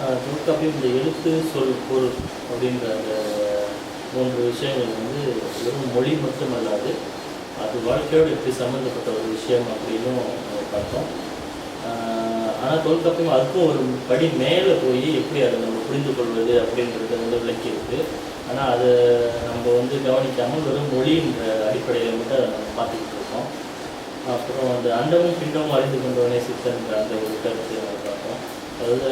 தொல்காப்பியம் இந்த எழுத்து சொல் பொருள் அப்படின்ற அந்த 3 விஷயங்கள் வந்து வெறும் மொழி மட்டுமல்லாது அது வாழ்க்கையோடு எப்படி சம்மந்தப்பட்ட ஒரு விஷயம் அப்படின்னும் பார்த்தோம். ஆனால் தொல்காப்பியம் அதுக்கும் ஒரு படி மேலே போய் எப்படி அதை நம்ம புரிந்து கொள்வது அப்படின்றத வந்து விளக்கி இருக்குது. ஆனால் அதை நம்ம வந்து கவனிக்காமல் வெறும் மொழின்ற அடிப்படையில் மட்டும் அதை நம்ம பார்த்துக்கிட்டு இருக்கோம். அப்புறம் அந்த அண்டமும் பிண்டமும் அறிந்து கொண்டவனே சித்தன்ற அந்த ஒரு கருத்து நம்ம பார்த்தோம். அதாவது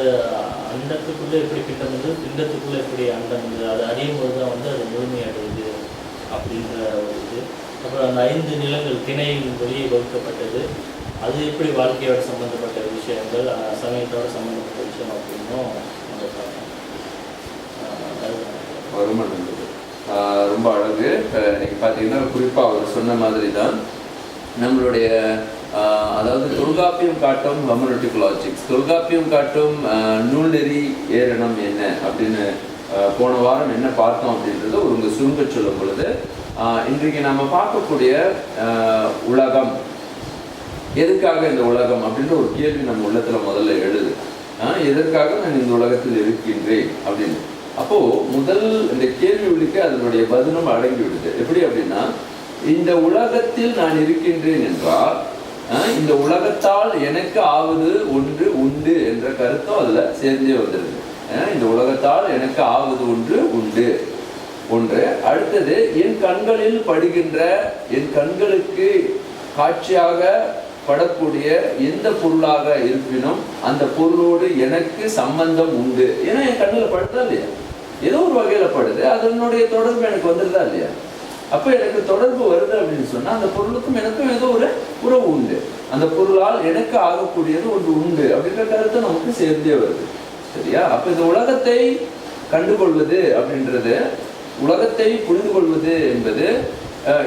அண்டத்துக்குள்ளே எப்படி பிண்டம் வந்து பிண்டத்துக்குள்ளே எப்படி அண்டம் வந்து அதை அறியும் போது தான் வந்து அது முழுமையடையுது அப்படின்ற ஒரு இது. அப்புறம் அந்த 5 நிலங்கள் திணையின் வழியே வகுக்கப்பட்டது, அது எப்படி வாழ்க்கையோட சம்மந்தப்பட்ட விஷயங்கள், சமயத்தோட சம்மந்தப்பட்ட விஷயம் அப்படின்னும் நம்ம பார்த்தோம். ரொம்ப அழகு. நீங்கள் பார்த்தீங்கன்னா குறிப்பாக அவர் சொன்ன மாதிரி தான் நம்மளுடைய அதாவது தொல்காப்பியம் காட்டும் ஹெர்மெனெட்டிக் லாஜிக்ஸ், தொல்காப்பியம் காட்டும் நூல்நெறி ஏரணம் என்ன அப்படின்னு போன வாரம் என்ன பார்த்தோம் அப்படின்றத ஒரு சுருங்க சொல்லும் பொழுது, இன்றைக்கு நம்ம பார்க்கக்கூடிய உலகம் எதுக்காக இந்த உலகம் அப்படின்ற ஒரு கேள்வி நம்ம உள்ளத்தில் முதல்ல எழுது. எதற்காக நான் இந்த உலகத்தில் இருக்கின்றேன் அப்படின்னு. அப்போது முதல் இந்த கேள்வி விழிக்க அதனுடைய பதிலும் அடங்கி விடுது. எப்படி அப்படின்னா, இந்த உலகத்தில் நான் இருக்கின்றேன் என்றால் இந்த உலகத்தால் எனக்கு ஆவது ஒன்று உண்டு என்ற கருத்தும் அதில் சேர்ந்தே வந்துடுது. இந்த உலகத்தால் எனக்கு ஆவது ஒன்று உண்டு ஒன்று. அடுத்தது, என் கண்களில் படுகின்ற, என் கண்களுக்கு காட்சியாக படக்கூடிய எந்த பொருளாக இருப்பினும் அந்த பொருளோடு எனக்கு சம்பந்தம் உண்டு. ஏன்னா என் கண்ணில் படுதா இல்லையா, ஏதோ ஒரு வகையில் படுது, அதனுடைய தொடர்பு எனக்கு வந்துடுதா இல்லையா. அப்போ எனக்கு தொடர்பு வருது அப்படின்னு சொன்னால் அந்த பொருளுக்கும் எனக்கும் ஏதோ ஒரு உறவு உண்டு, அந்த பொருளால் எனக்கு ஆகக்கூடியது ஒன்று உண்டு அப்படின்ற கருத்தை நமக்கு சேர்ந்தே வருது. சரியா? அப்போ இந்த உலகத்தை கண்டுகொள்வது அப்படின்றது, உலகத்தை புரிந்து கொள்வது என்பது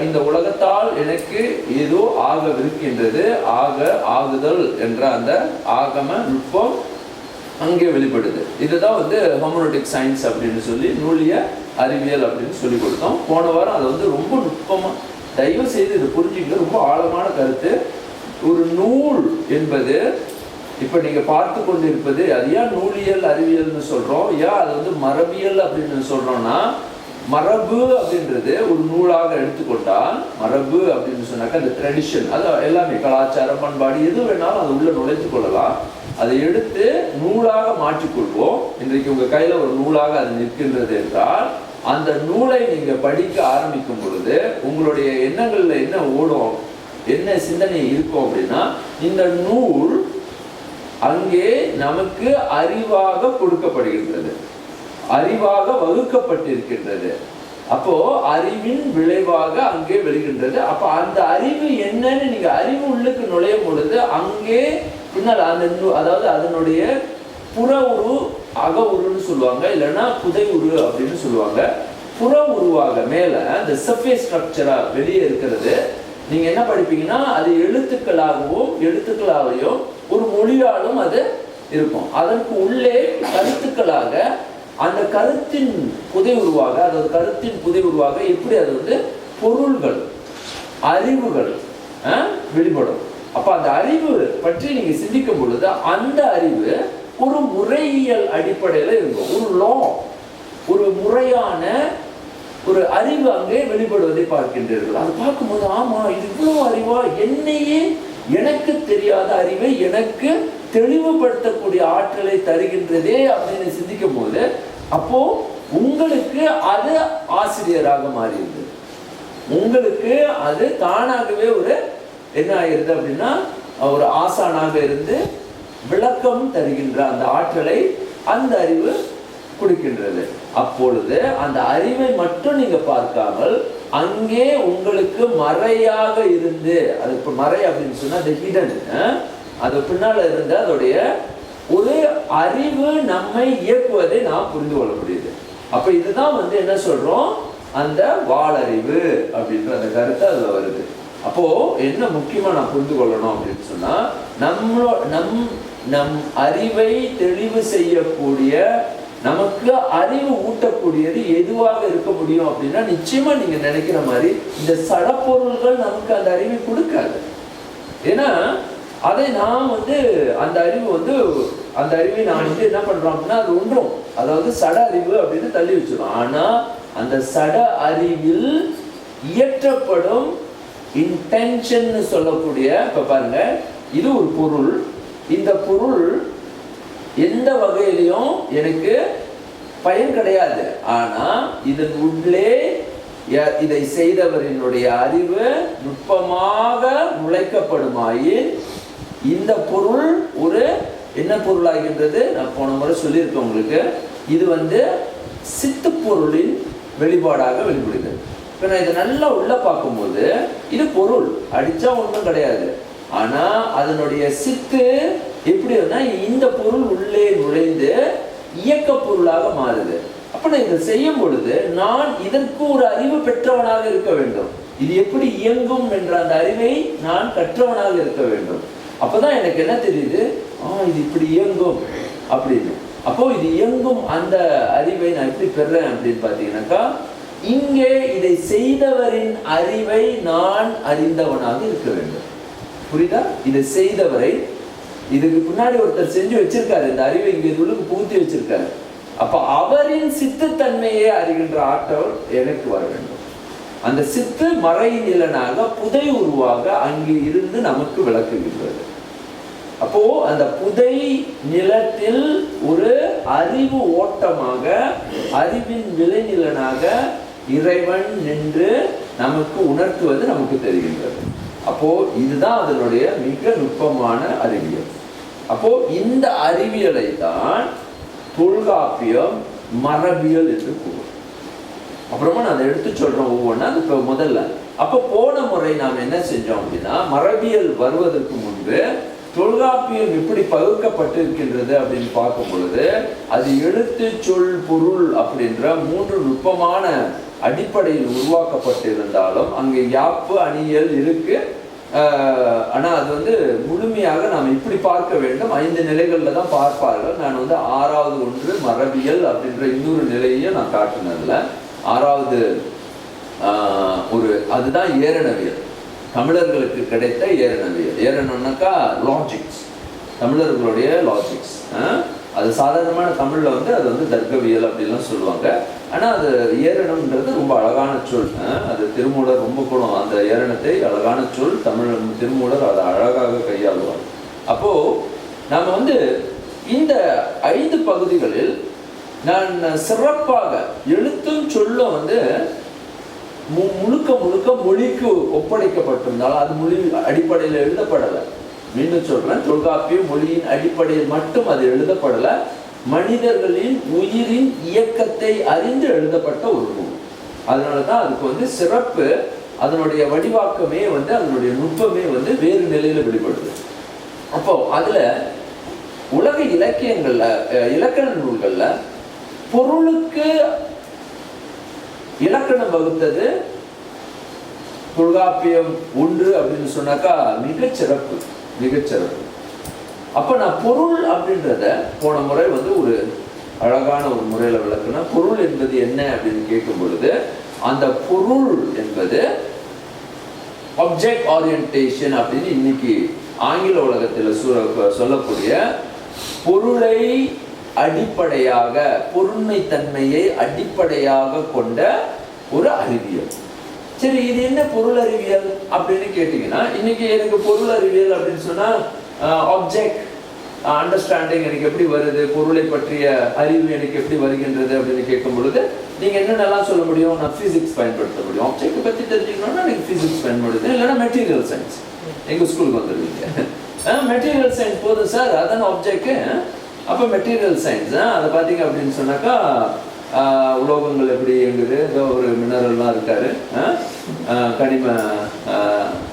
இந்த உலகத்தால் எனக்கு ஏதோ ஆகவிருக்கின்றது, ஆகுதல் என்ற அந்த ஆகம நுட்பம் அங்கே வெளிப்படுது. இதுதான் வந்து ஹெர்மெனெட்டிக் சயின்ஸ் அப்படின்னு சொல்லி நூலிய அறிவியல் அப்படின்னு சொல்லி கொடுத்தோம். போன வாரம் அதை வந்து ரொம்ப நுட்பமாக தயவு செய்து இதை புரிஞ்சுக்கிட்டு, ரொம்ப ஆழமான கருத்து. ஒரு நூல் என்பது இப்போ நீங்கள் பார்த்து கொண்டு இருப்பது, அது ஏன் நூலியல் அறிவியல்னு சொல்கிறோம், ஏன் அது வந்து மரபியல் அப்படின்னு சொல்கிறோம்னா, மரபு அப்படின்றது ஒரு நூலாக எடுத்துக்கொண்டால், மரபு அப்படின்னு சொன்னாக்கா அந்த ட்ரெடிஷன், அது எல்லாமே கலாச்சாரம் பண்பாடு எது வேணாலும் அதை உள்ள நுழைத்து கொள்ளலாம். அதை எடுத்து நூலாக மாற்றிக்கொள்வோம். இன்றைக்கு உங்கள் கையில் ஒரு நூலாக அது நிற்கின்றது என்றால், அந்த நூலை நீங்கள் படிக்க ஆரம்பிக்கும் பொழுது உங்களுடைய எண்ணங்களில் என்ன ஓடும், என்ன சிந்தனை இருக்கும் அப்படின்னா, இந்த நூல் அங்கே நமக்கு அறிவாக கொடுக்கப்படுகின்றது, அறிவாக வகுக்கப்பட்டிருக்கின்றது. அப்போ அறிவின் விளைவாக அங்கே வெளிகின்றது. அப்போ அந்த அறிவு என்னன்னு நீங்க அறிவு உள்ளுக்கு நுழையும் பொழுது அங்கே பின்னால் அந்த அதாவது அதனுடைய புற உரு, அக உருன்னு சொல்லுவாங்க, இல்லைன்னா புதை உரு அப்படின்னு சொல்லுவாங்க. புற உருவாக மேல அந்த சர்ஃபேஸ் ஸ்ட்ரக்சரா வெளியே இருக்கிறது நீங்க என்ன படிப்பீங்கன்னா, அது எழுத்துக்களாகவும் ஒரு மொழியாலும் அது இருக்கும். அதற்கு உள்ளே கருத்துக்களாக அந்த கருத்தின் புதை உருவாக, அதாவது கருத்தின் புதை உருவாக எப்படி அது வந்து பொருள்கள், அறிவுகள் வெளிப்படும். அப்ப அந்த அறிவு பற்றி நீங்க சிந்திக்கும் பொழுது அந்த அறிவு ஒரு முறையியல் அடிப்படையில் இருக்கும். ஒரு லா, ஒரு முறையான ஒரு அறிவு அங்கே வெளிப்படுவதை பார்க்கின்றீர்கள். அது பார்க்கும்போது, ஆமா இது இவ்வளவு அறிவா, என்னையே எனக்கு தெரியாத அறிவை எனக்கு தெளிவுபடுத்தக்கூடிய ஆற்றலை தருகின்றதே அப்படின்னு சிந்திக்கும் போது, அப்போ உங்களுக்கு அது ஆசிரியராக மாறிடுது. உங்களுக்கு அது தானாகவே ஒரு என்ன ஆகிருது அப்படின்னா, ஒரு ஆசானாக இருந்து விளக்கம் தருகின்ற அந்த ஆற்றலை அந்த அறிவு கொடுக்கின்றது. அப்பொழுது அந்த அறிவை மட்டும் நீங்க பார்க்காமல் அங்கே உங்களுக்கு மறையாக இருந்து, அது இப்போ மறை அப்படின்னு சொன்னா அது ஹிடன், அது பின்னால இருந்து அதோடைய ஒரு அறிவு நம்மை இயக்குவதை நாம் புரிந்து கொள்ள முடியுது. அப்ப இதுதான் வந்து என்ன சொல்றோம், அந்த வாளறிவு அப்படின்ற அந்த கருத்து அதுல வருது. அப்போ என்ன முக்கியமா நான் புரிந்து கொள்ளணும் அப்படின்னு சொன்னா, நம் அறிவை தெளிவு செய்யக்கூடிய, நமக்கு அறிவு ஊட்டக்கூடியது எதுவாக இருக்க முடியும் அப்படின்னா, நிச்சயமா நீங்க நினைக்கிற மாதிரி இந்த சடப்பொருள்கள் நமக்கு அந்த அறிவை கொடுக்காது. ஏன்னா அதை நாம் வந்து அந்த அறிவை நாம் வந்து என்ன பண்றோம் அப்படின்னா அது ஒன்றும், அதாவது சட அறிவு அப்படின்னு தள்ளி வச்சிடும். ஆனா அந்த சட அறிவில் இயற்றப்படும் இன்டென்ஷன் சொல்லக்கூடிய, இப்ப பாருங்க, இது ஒரு பொருள். இந்த பொருள் எந்த வகையிலையும் எனக்கு பயன் கிடையாது. ஆனா இதன் உள்ளே இதை செய்தவரினுடைய அறிவு நுட்பமாக நுழைக்கப்படுமாயின் இந்த பொருள் ஒரு என்ன பொருளாகின்றது? நான் போன முறை சொல்லியிருக்கேன் உங்களுக்கு, இது வந்து சித்து பொருளின் வெளிப்பாடாக வெளிப்படுகிறது. இப்போ நான் இதை நல்லா உள்ள பார்க்கும்போது இது பொருள், அடிச்சா ஒன்றும் கிடையாது. ஆனா அதனுடைய சித்து எப்படி இந்த பொருள் உள்ளே நுழைந்து இயக்க பொருளாக மாறுது. அப்ப நான் இதை செய்யும் பொழுது நான் இதற்கு ஒரு அறிவு பெற்றவனாக இருக்க வேண்டும். இது எப்படி இயங்கும் என்ற அந்த அறிவை நான் கற்றவனாக இருக்க வேண்டும். அப்பதான் எனக்கு என்ன தெரியுது, இது இப்படி இயங்கும் அப்படின்னு. அப்போ இது இயங்கும் அந்த அறிவை நான் எப்படி பெறேன் அப்படின்னு பாத்தீங்கன்னாக்கா, இங்கே இதை செய்தவரின் அறிவை நான் அறிந்தவனாக இருக்க வேண்டும். புரியுதா? இதை செய்தவரை, இதுக்கு பின்னாடி ஒருத்தர் செஞ்சு வச்சிருக்காரு, இந்த அறிவை இங்க உள்ளுக்கு பூத்தி வச்சிருக்காரு. அப்ப அவரின் சித்துத்தன்மையை அறிகின்ற ஆற்றல் எனக்கு வர வேண்டும். அந்த சித்து மறை நிலனாக புதை உருவாக அங்கே இருந்து நமக்கு விளக்குகின்றது. அப்போ அந்த புதை நிலத்தில் ஒரு அறிவு ஓட்டமாக, அறிவின் விளைநிலனாக இறைவன் நின்று நமக்கு உணர்த்துவது நமக்கு தெரிகின்றது. அப்போ இதுதான் அதனுடைய மிக நுட்பமான அறிவியல். அப்போ இந்த அறிவியலை தான் தொல்காப்பியம் மரபியல் என்று கூறும். அப்புறமா நான் அதை எடுத்து சொல்றேன் ஒவ்வொன்றா. இப்போ முதல்ல, அப்போ போன முறை நாம் என்ன செஞ்சோம் அப்படின்னா, மரபியல் வருவதற்கு முன்பு தொல்காப்பியம் எப்படி பகுக்கப்பட்டிருக்கின்றது அப்படின்னு பார்க்கும் பொழுது, அது எழுத்து, சொல், பொருள் அப்படின்ற 3 நுட்பமான அடிப்படையில் உருவாக்கப்பட்டிருந்தாலும் அங்கே யாப்பு, அணியல் இருக்கு. ஆனா அது வந்து முழுமையாக நாம் இப்படி பார்க்க வேண்டும். 5 நிலைகள்ல தான் பார்ப்பார்கள். நான் வந்து 6வது ஒன்று மரபியல் அப்படின்ற இன்னொரு நிலையையும் நான் காட்டினதுல 6வது அதுதான் ஏரணவியல். தமிழர்களுக்கு கிடைத்த ஏரணவியல். ஏரணம்னாக்கா லாஜிக்ஸ், தமிழர்களுடைய லாஜிக்ஸ். அது சாதாரணமான தமிழ்ல வந்து அது வந்து தர்க்கவியல் அப்படின்லாம் சொல்லுவாங்க. ஆனா அது ஏரணம்ன்றது ரொம்ப அழகான சொல். அது திருமூலர் ரொம்ப கூட அந்த ஏரணத்தை அழகான சொல், தமிழ் திருமூலர் அதை அழகாக கையாளுவார். அப்போ நாம வந்து இந்த 5 பகுதிகளில் நான் சிறப்பாக எழுத்தும் சொல்லும் வந்து முழுக்க முழுக்க மொழிக்கு ஒப்படைக்கப்பட்டிருந்தாலும் அது மொழி அடிப்படையில் எழுதப்படலை. மீண்டும் சொல்றேன், தொல்காப்பியம் மொழியின் அடிப்படையில் மட்டும் அது எழுதப்படலை. மனிதர்களின் உயிரின் இயக்கத்தை அறிந்து எழுதப்பட்ட ஒரு நூல். அதனாலதான் அதுக்கு வந்து சிறப்பு. அதனுடைய வடிவாக்கமே வந்து, அதனுடைய நுட்பமே வந்து வேறு நிலையில வெளிப்படுது. அப்போ அதுல உலக இலக்கியங்கள்ல, இலக்கண நூல்கள்ல பொருளுக்கு இலக்கணம் வகுத்தது தொல்காப்பியம் 1 அப்படின்னு சொன்னாக்கா மிகச்சிறப்பு, மிகச்சிறப்பு. அப்ப நான் பொருள் அப்படின்றத போன முறை வந்து ஒரு அழகான ஒரு முறையில விளக்குனா, பொருள் என்பது என்ன அப்படின்னு கேட்கும் பொழுது, அந்த பொருள் என்பது ஆப்ஜெக்ட் ஓரியன்டேஷன் அப்படின்னு இன்னைக்கு ஆங்கில உலகத்தில் சொல்லக்கூடிய பொருளை அடிப்படையாக, பொருண்மை தன்மையை அடிப்படையாக கொண்ட ஒரு அறிவியல். சரி, இது என்ன பொருள் அறிவியல் அப்படின்னு கேட்டீங்கன்னா, இன்னைக்கு எனக்கு பொருள் அறிவியல் அப்படின்னு சொன்னா ஆப்ஜெக்ட் அண்டர்ஸ்டாண்டிங் எனக்கு எப்படி வருது, பொருளை பற்றிய அறிவு எனக்கு எப்படி வருகின்றது அப்படின்னு கேட்கும் பொழுது நீங்க என்னென்னலாம் சொல்ல முடியும்? நான் பிசிக்ஸ் பயன்படுத்த முடியும். ஆப்ஜெக்ட் பத்தி தெரிஞ்சுக்கணும்னா எனக்கு பிசிக்ஸ் பயன்படுது, இல்லைன்னா மெட்டீரியல் சயின்ஸ். எங்க ஸ்கூலுக்கு வந்துருவீங்க, மெட்டீரியல் சயின்ஸ் போதும் சார், அதான் ஆப்ஜெக்ட். அப்போ மெட்டீரியல் சயின்ஸ் அதை பார்த்தீங்க அப்படின்னு சொன்னாக்கா, உலோகங்கள் எப்படி இயங்குது, ஏதோ ஒரு மினரல்லாம் இருக்காரு, கனிம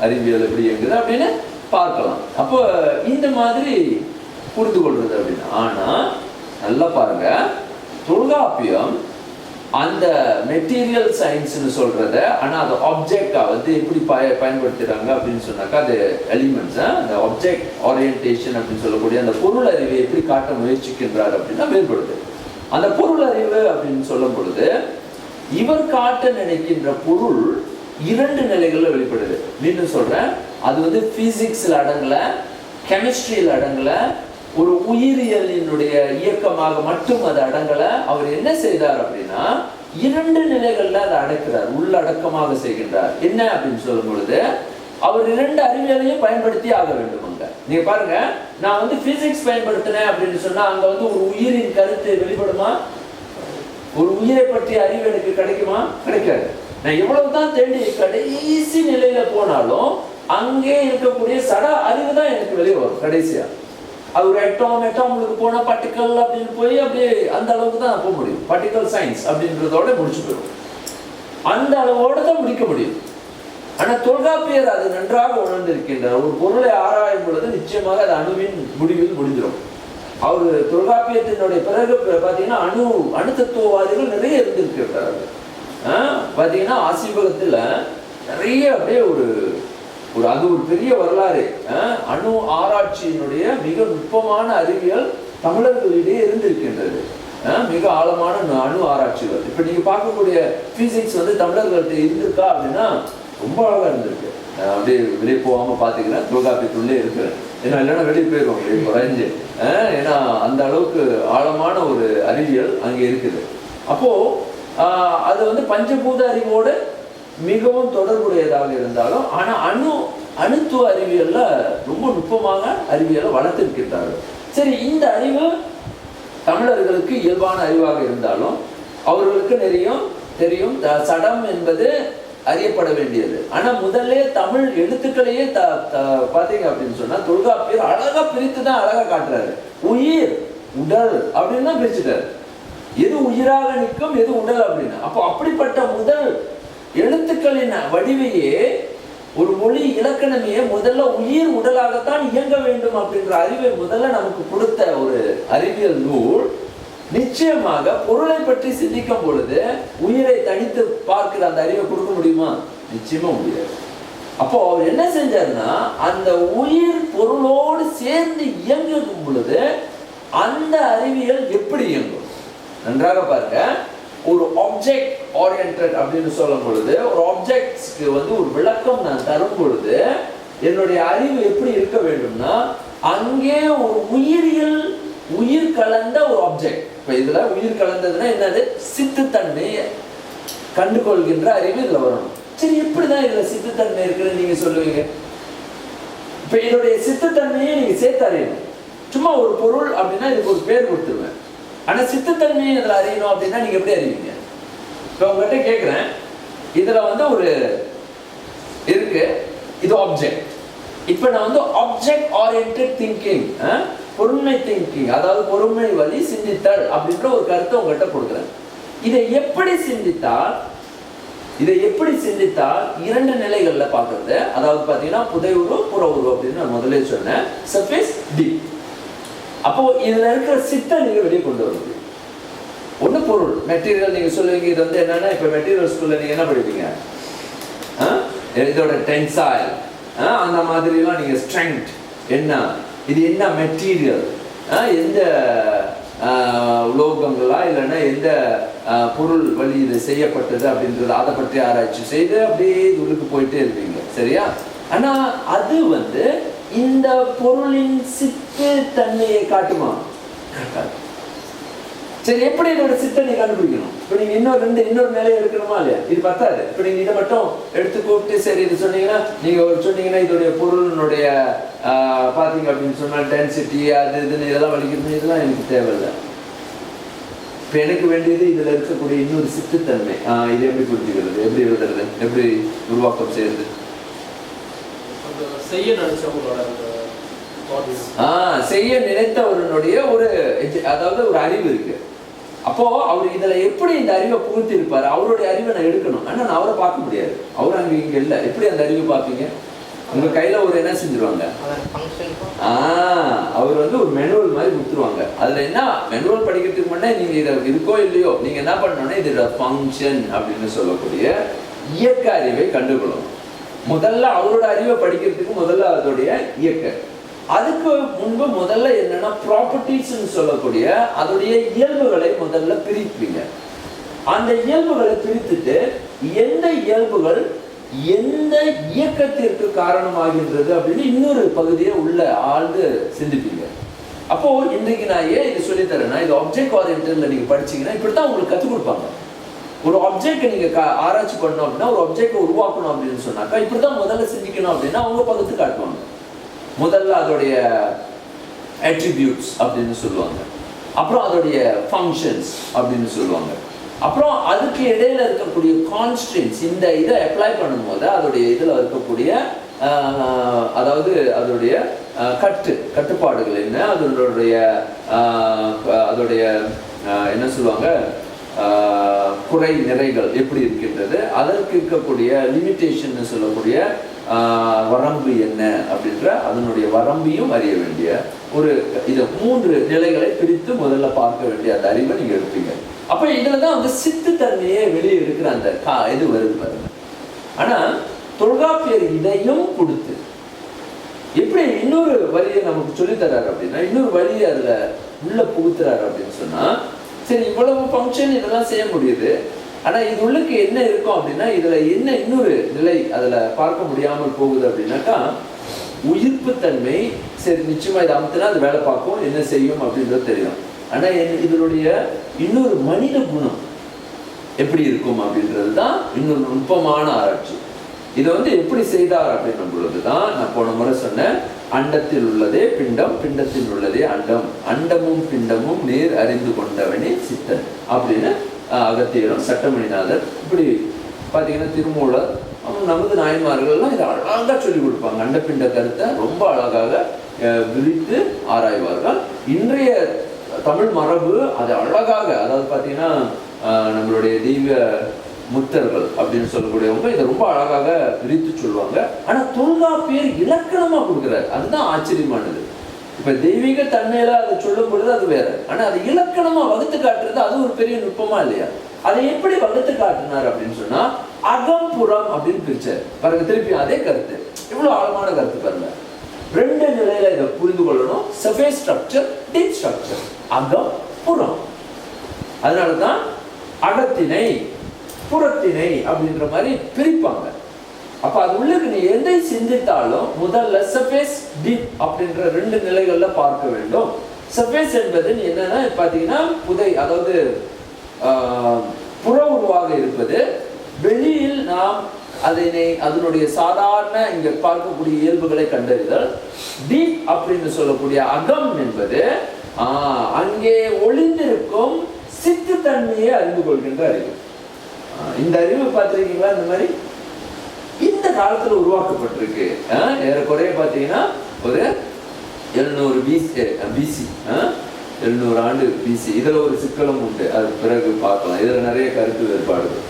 அறிவியல் எப்படி இயங்குது அப்படின்னு பார்க்கலாம். அப்போ இந்த மாதிரி புரிந்து கொள்றது அப்படின்னு. ஆனா நல்லா பாருங்க, தொல்காப்பியம் அந்த மெட்டீரியல் சயின்ஸ்னு சொல்றத, ஆனா அது ஆப்ஜெக்டா வந்து எப்படி பயன்படுத்துறாங்க அப்படின்னு சொன்னாக்கா, அது எலிமெண்ட்ஸ், அந்த ஆப்ஜெக்ட் ஓரியன்டேஷன் அப்படின்னு சொல்லக்கூடிய அந்த பொருள் அறிவை எப்படி காட்ட முயற்சிக்கின்றார் அப்படின்னா வேறுபடுது. அந்த பொருள் அறிவு அப்படின்னு சொல்லும் பொழுது இவர் காட்ட நினைக்கின்ற பொருள் 2 நிலைகள்ல வெளிப்படுது. மீண்டும் சொல்றேன், அது வந்து பிசிக்ஸ்ல அடங்கல, கெமிஸ்ட்ரியில் அடங்கல, ஒரு உயிரியலினுடைய இயக்கமாக மட்டும் அது அடங்கல. அவர் என்ன செய்தார் அப்படின்னா 2 நிலைகள்ல அதை அடக்கிறார், உள்ளடக்கமாக செய்கின்றார். என்ன அப்படின்னு சொல்லும் பொழுது அவர் 2 அறிவியலையும் பயன்படுத்தி ஆக வேண்டும். அங்க நீங்க பாருங்க, நான் வந்து பிசிக்ஸ் பயன்படுத்தினேன் அப்படின்னு சொன்னா அங்க வந்து ஒரு உயிரின் கருத்து வெளிப்படுமா? ஒரு உயிரை பற்றிய அறிவு எனக்கு கிடைக்குமா? கிடைக்காது. நான் எவ்வளவுதான் தேடி கடைசி நிலையில போனாலும் அங்கே இருக்கக்கூடிய சட அறிவு தான் எனக்கு வெளியே வரும் கடைசியா. அது ஒரு எட்டாமுக்கு போனா பார்ட்டிக்கல் அப்படின்னு போய் அப்படியே அந்த அளவுக்கு தான் போக முடியும். பார்ட்டிக்கல் சயின்ஸ் அப்படின்றதோட முடிச்சு போயிடும், அந்த அளவோட தான் முடிக்க முடியும். ஆனா தொல்காப்பியர் அது நன்றாக உணர்ந்திருக்கின்றார். ஒரு பொருளை ஆராயும் பொழுது நிச்சயமாக அது அணுவின் முடிவில் முடிஞ்சிடும். அவரு தொல்காப்பியத்தினுடைய பிறகு பாத்தீங்கன்னா அணு தத்துவவாதிகள் நிறைய இருந்திருக்கிறார்கள். பாத்தீங்கன்னா ஆசிவகத்துல நிறைய அப்படியே ஒரு அது ஒரு பெரிய வரலாறு. அணு ஆராய்ச்சியினுடைய மிக நுட்பமான அறிவியல் தமிழர்களிடையே இருந்திருக்கின்றது. மிக ஆழமான அணு ஆராய்ச்சிகள். இப்ப நீங்க பார்க்கக்கூடிய பிசிக்ஸ் வந்து தமிழர்கள்ட்ட இருந்திருக்கா அப்படின்னா ரொம்ப அழகா இருந்திருக்கு. அப்படியே வெளியே போகாம பாத்தீங்கன்னா தொல்காப்பியத்துள்ளே இருக்கிறேன். ஏன்னா இல்லைன்னா வெளியே போயிடுவோம் வெளியே குறைஞ்சு. ஏன்னா அந்த அளவுக்கு ஆழமான ஒரு அறிவியல் அங்கே இருக்குது. அப்போ அது வந்து பஞ்சபூத அறிவோடு மிகவும் தொடர்புடையதாக இருந்தாலும் ஆனா அணுத்துவ அறிவியல்ல ரொம்ப நுட்பமாக அறிவியலை வளர்த்திருக்கிறார்கள். சரி, இந்த அறிவு தமிழர்களுக்கு இயல்பான அறிவாக இருந்தாலும் அவர்களுக்கு தெரியும் சடம் என்பது அறியப்பட வேண்டியது. ஆனா முதல்ல தமிழ் எழுத்துக்களையே பாத்தீங்க அப்படின்னு சொன்னா தொல்காப்பியர் அழகா பிரித்து தான் அழகா காட்டுறாரு. உயிர் உடல் அப்படின்னு தான் பிரிச்சுட்டாரு. எது உயிராக நிற்கும், எது உடல் அப்படின்னு. அப்போ அப்படிப்பட்ட முதல் எழுத்துக்களின் வடிவையே ஒரு மொழி இலக்கணமே முதல்ல உயிர் உடலாகத்தான் இயங்க வேண்டும் அப்படின்ற அறிவை முதல்ல நமக்கு கொடுத்த ஒரு அறிவியல் நூல். நிச்சயமாக பொருளை பற்றி சிந்திக்கும் பொழுது உயிரை தனித்து பார்க்கிற அந்த அறிவை கொடுக்க முடியுமா? நிச்சயமா முடியாது. அப்போ அவர் என்ன செஞ்சாருன்னா அந்த உயிர் பொருளோடு சேர்ந்து இயங்கும் பொழுது அந்த அறிவியல் எப்படி இயங்கும் நன்றாக பாருங்க. ஒரு ஆப்ஜெக்ட் ஓரியன்டட் அப்படின்னு சொல்லும் பொழுது ஒரு ஆப்ஜெக்ட்ஸ்க்கு வந்து ஒரு விளக்கம் நான் தரும் பொழுது என்னுடைய அறிவு எப்படி இருக்க வேண்டும்னா அங்கே ஒரு உயிர் கலந்த ஒரு ஆப்ஜெக்ட். இப்ப இதுல உயிர் கலந்ததுன்னா என்னது? சித்துத்தன்மையை கண்டுகொள்கின்ற அறிவு இதுல வரணும். சரி, எப்படிதான் இதுல சித்துத்தன்மை இருக்குன்னு நீங்க சொல்லுவீங்க? இப்ப என்னுடைய சித்துத்தன்மையை நீங்க சேர்த்து அறியணும். சும்மா ஒரு பொருள் அப்படின்னா இதுக்கு ஒரு பேர் கொடுத்துருவேன். ஆனா சித்துத்தன்மையை இதுல அறியணும் அப்படின்னா நீங்க எப்படி அறிவீங்க? இப்ப உங்ககிட்ட கேட்கிறேன், இதுல வந்து ஒரு இருக்கு, இது ஆப்ஜெக்ட். இப்ப நான் வந்து ஆப்ஜெக்ட் ஓரியன்டட் திங்கிங், பொறுமை திங்கிங், அதாவது பொறுமை வழி சிந்தித்தல் அப்படின்ற ஒரு கருத்தை உங்ககிட்ட கொடுக்குறேன். இதை எப்படி சிந்தித்தால் 2 நிலைகள்ல பாக்குறது. அதாவது பாத்தீங்கன்னா புதை உருவம், புற உருவம் அப்படின்னு நான் முதல்ல சொன்னேன். Surface, deep. அப்போ இதுல இருக்கிற சித்தை நீங்க வெளியே கொண்டு வருது. ஒண்ணு பொருள், மெட்டீரியல். நீங்க சொல்லுவீங்க இது வந்து என்னன்னா, இப்ப மெட்டீரியல் ஸ்கூல்ல நீங்க என்ன படிப்பீங்க? இதோட டென்சைல் அந்த மாதிரி எல்லாம் நீங்க ஸ்ட்ரெங்த் என்ன, இது என்ன மெட்டீரியல், எந்த உலோகங்களா இல்லைன்னா எந்த பொருள் வழி இது செய்யப்பட்டது அப்படின்றது அதை பற்றி ஆராய்ச்சி செய்து அப்படியே உள்ளுக்கு போயிட்டே இருப்பீங்க. சரியா? ஆனா அது வந்து இந்த பொருளின் சித்து தன்மையை காட்டுமா? காட்டாது. சரி, எப்படி இதோட சித்தை நீ கண்டுபிடிக்கணும்? இப்ப நீங்க இன்னொரு நிலையை எடுக்கணுமா இல்லையா? இது பத்தாது. இப்ப நீங்க இதை மட்டும் எடுத்து கூப்பிட்டு சரி இது சொன்னீங்கன்னா, நீங்க சொன்னீங்கன்னா இதோடைய பொருளினுடைய பாத்தீங்க அப்படின்னு சொன்னா டென்சிட்டி அது இதுன்னு இதெல்லாம் வலிக்கிறது, இதெல்லாம் எனக்கு தேவையில்லை. இப்ப எனக்கு வேண்டியது இதுல இருக்கக்கூடிய இன்னொரு சித்துத்தன்மை. இது எப்படி புரிஞ்சுக்கிறது, எப்படி எழுதுறது, எப்படி உருவாக்கம் செய்யறது? செய்ய நினைத்தவருடைய அதாவது ஒரு அறிவு இருக்கு. அப்போ அவர் இதுல எப்படி இந்த அறிவை புகுத்தி இருப்பாரு? அவருடைய அறிவை நான் எடுக்கணும். ஆனா நான் அவரை பார்க்க முடியாது, அவர் அங்க இங்க இல்ல. எப்படி அந்த அறிவை பார்ப்பீங்க? உங்க கையில ஒரு என்ன செஞ்சிருவாங்க, அவர் வந்து ஒரு மெனுவல் மாதிரி கொடுத்துருவாங்க. அதுல என்ன மெனுவல் படிக்கிறதுக்கு முன்னே நீங்க இதை இருக்கோ இல்லையோ நீங்க என்ன பண்ணணும்னா இதோட ஃபங்க்ஷன் அப்படின்னு சொல்லக்கூடிய இயக்க அறிவை கண்டுகொள்ளணும். முதல்ல அவரோட அறிவை படிக்கிறதுக்கு முதல்ல அதோடைய இயக்க, அதுக்கு முன்பு முதல்ல என்னன்னா ப்ராப்பர்ட்டிஸ் சொல்லக்கூடிய அதோடைய இயல்புகளை முதல்ல பிரிப்பீங்க. அந்த இயல்புகளை பிரித்துட்டு எந்த இயல்புகள் எந்த இயக்கத்திற்கு காரணமாகின்றது அப்படின்னு இன்னொரு பகுதியை உள்ள ஆழ்ந்து சிந்திப்பீங்க. அப்போ இன்றைக்கு நான் ஏன் இது சொல்லித்தரேன்னா, இது ஆப்ஜெக்ட் ஓரியன்டட்ல நீங்க படிச்சீங்கன்னா இப்படித்தான் உங்களுக்கு கற்றுக் கொடுப்பாங்க. ஒரு ஆப்ஜெக்டை நீங்க ஆராய்ச்சி பண்ணணும் அப்படின்னா, ஒரு ஆப்ஜெக்டை உருவாக்கணும் அப்படின்னு சொன்னாக்கா இப்படித்தான் முதல்ல சிந்திக்கணும் அப்படின்னா அவங்க பகுத்து காட்டுவாங்க. முதல்ல அதோடைய அட்ரிபியூட்ஸ் அப்படின்னு சொல்லுவாங்க, அப்புறம் அதோடைய ஃபங்க்ஷன்ஸ் அப்படின்னு சொல்லுவாங்க, அப்புறம் அதுக்கு இடையில இருக்கக்கூடிய கான்ஸ்டன்ட்ஸ். இந்த இதை அப்ளை பண்ணும்போது அதோடைய இதில் இருக்கக்கூடிய அதாவது அதோடைய கட்டுப்பாடுகள் என்ன, அதோடைய என்ன சொல்லுவாங்க, குறை நிறைகள் எப்படி இருக்கின்றது, அதற்கு இருக்கக்கூடிய லிமிட்டேஷன் சொல்லக்கூடிய வரம்பு என்ன அப்படின்ற அதனுடைய வரம்பையும் அறிய வேண்டிய ஒரு இதை 3 நிலைகளை பிரித்து முதல்ல பார்க்க வேண்டிய அந்த அறிவை நீங்க எடுப்பீங்க. அப்ப இதுலதான் அந்த சித்து தன்மையே வெளியே இருக்கிற அந்த இது வருது பாருங்க. ஆனா தொல்காப்பியர் இதையும் கொடுத்து எப்படி இன்னொரு வழியை நமக்கு சொல்லித்தராரு அப்படின்னா, இன்னொரு வழியை அதுல உள்ள புகுத்துறாரு அப்படின்னு சொன்னா, சரி இவ்வளவு ஃபங்க்ஷன் இதெல்லாம் செய்ய முடியுது, ஆனா இது உள்ளுக்கு என்ன இருக்கும் அப்படின்னா, இதுல என்ன இன்னொரு நிலை அதுல பார்க்க முடியாமல் போகுது அப்படின்னாக்கா உயிர்ப்பு தன்மை. சரி நிச்சயமா இதை அமுத்தினா அது வேலை பார்க்கும், என்ன செய்யும் அப்படின்றது தெரியும். ஆனா இதனுடைய இன்னொரு மனித குணம் எப்படி இருக்கும் அப்படின்றது தான் இன்னொரு நுட்பமான ஆராய்ச்சி. இதை எப்படி செய்தார் அப்படின்னும் பொழுதுதான் நான் போன முறை சொன்னேன், அண்டத்தில் உள்ளதே பிண்டம், பிண்டத்தில் உள்ளதே அண்டம், அண்டமும் பிண்டமும் நேர் அறிந்து கொண்டவனே சித்தன் அப்படின்னு அகத்தியரும் சட்டமணிநாதர் இப்படி பார்த்தீங்கன்னா திருமூலர் நமது நாயன்மார்கள்லாம் இதை அழகாக சொல்லிக் கொடுப்பாங்க. அண்டப்பிண்ட கருத்தை ரொம்ப அழகாக விரித்து ஆராய்வார்கள். இன்றைய தமிழ் மரபு அதை அழகாக, அதாவது பார்த்தீங்கன்னா நம்மளுடைய தெய்வ முத்தர்கள் அப்படின்னு சொல்லக்கூடியவங்க இதை ரொம்ப அழகாக விரித்து சொல்லுவாங்க. ஆனா தொல்காப்பியர் இலக்கணமா கொடுக்குறாரு, அதுதான் ஆச்சரியமானது. இப்ப தெய்வீக தன்மையில அதை சொல்லும் பொழுது அது வேற, ஆனா அது இலக்கணமா வகுத்து காட்டுறது அது ஒரு பெரிய நுட்பமா இல்லையா? அதை எப்படி வகுத்து காட்டினார் அப்படின்னு சொன்னா, அகம்புறம் அப்படின்னு பிரிச்சார் பாருங்க. திருப்பி அதே கருத்து, இவ்வளவு ஆழமான கருத்து பாருங்க. 2 நிலையில இதை புரிந்து கொள்ளணும், சர்ஃபேஸ் ஸ்ட்ரக்சர், டீப் ஸ்ட்ரக்சர், அகம் புறம். அதனாலதான் அகத்திணை புறத்திணை அப்படின்ற மாதிரி பிரிப்பாங்க. அப்ப அது உள்ளுக்கு நீ எதை சிந்தித்தாலும் முதல்ல சர்ஃபேஸ் டீப் அப்படின்ற 2 நிலைகள்ல பார்க்க வேண்டும். சர்ஃபேஸ் என்பது நீ என்னன்னா பாத்தீங்கன்னா புதை, அதாவது புற உருவாக இருப்பது, வெளியில் நாம் அதனுடைய சாதாரண இங்க பார்க்கக்கூடிய இயல்புகளை கண்டறிதல். டீப் அப்படின்னு சொல்லக்கூடிய அகம் என்பது அங்கே ஒளிந்திருக்கும் சித்து தன்மையை அறிந்து கொள்கின்ற அறிவு. இந்த அறிவு பார்த்திருக்கீங்களா? இந்த மாதிரி இந்த காலத்துல உருவாக்கப்பட்டிருக்கு. ஏறக்குறைய பாத்தீங்கன்னா ஒரு 700 பிசி 700 ஆண்டு பிசி. இதுல ஒரு சிக்கலும் உண்டு, அது பிறகு பார்க்கலாம். இதுல நிறைய கருத்து வேறுபாடுகள்,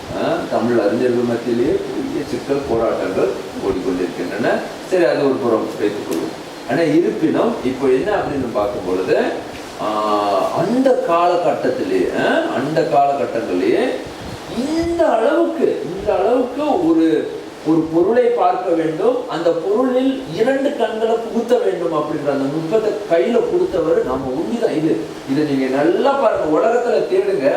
தமிழ் அறிஞர்கள் மத்தியிலேயே பெரிய சிக்கல் போராட்டங்கள் ஓடிக்கொண்டிருக்கின்றன. சரி, அது ஒரு புறம் வைத்துக் கொள்வோம். ஆனா இருப்பினும் இப்போ என்ன அப்படின்னு பார்க்கும் பொழுது, அந்த காலகட்டத்திலேயே இந்த அளவுக்கு ஒரு பொருளை பார்க்க வேண்டும், அந்த பொருளில் 2 கண்களை புகுத்த வேண்டும் அப்படின்ற அந்த நுட்பத்தை கையில கொடுத்தவர் நம்ம உண்மைதான். இதை நீங்க நல்லா பாருங்க, உலகத்துல தேடுங்க,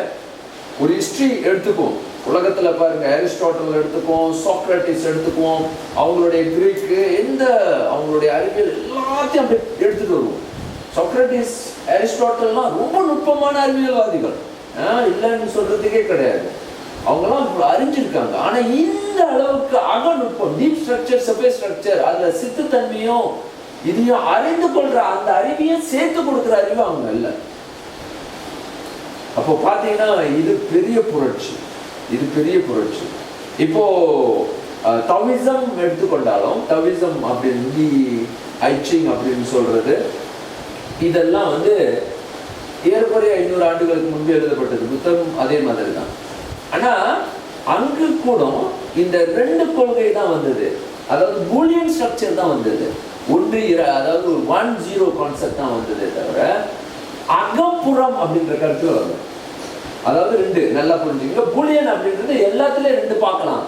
ஒரு ஹிஸ்டரி எடுத்துக்குவோம். உலகத்துல பாருங்க, அரிஸ்டாட்டில் எடுத்துக்குவோம், சாக்ரட்டிஸ் எடுத்துக்குவோம், அவங்களுடைய கிரீக்கு, அவங்களுடைய அறிவியல் எல்லாத்தையும் அப்படி எடுத்துட்டு வருவோம். சாக்ரட்டிஸ், அரிஸ்டாட்டில்லாம் ரொம்ப நுட்பமான அறிவியல்வாதிகள், இல்லைன்னு சொல்றதுக்கே கிடையாது. அவங்கெல்லாம் அறிஞ்சிருக்காங்க. ஆனா இந்த அளவுக்கு அகநுட்பம், டீப் ஸ்ட்ரக்சர், சர்ஃபேஸ் ஸ்ட்ரக்சர், அதுல சித்து தன்மையும் இதையும் அறிந்து கொள்ற அந்த அறிவையும் சேர்த்து கொடுக்குற அறிவு அவங்க இல்லை. அப்போ பாத்தீங்கன்னா இது பெரிய புரட்சி. இப்போ தவிசம் எடுத்துக்கொண்டாலும், தவிசம் அப்படின்னு ஐச்சிங் அப்படின்னு சொல்றது, இதெல்லாம் ஏறக்குறைய 500 ஆண்டுகளுக்கு முன்பு எழுதப்பட்டது. புத்தகம் அதே மாதிரி தான். ஆனா அங்கு கூட இந்த 2 கொள்கை தான் வந்தது. அதாவது பூலியன் ஸ்ட்ரக்சர் தான் வந்தது. அதாவது ஒரு 1-0 கான்செப்ட் தான் வந்ததே தவிர அகப்புறம் அப்படின்ற கருத்து வருது. அதாவது 2 நல்லா புரிஞ்சுங்க. பூலியன் அப்படின்றது எல்லாத்துலயும் 2 பார்க்கலாம்,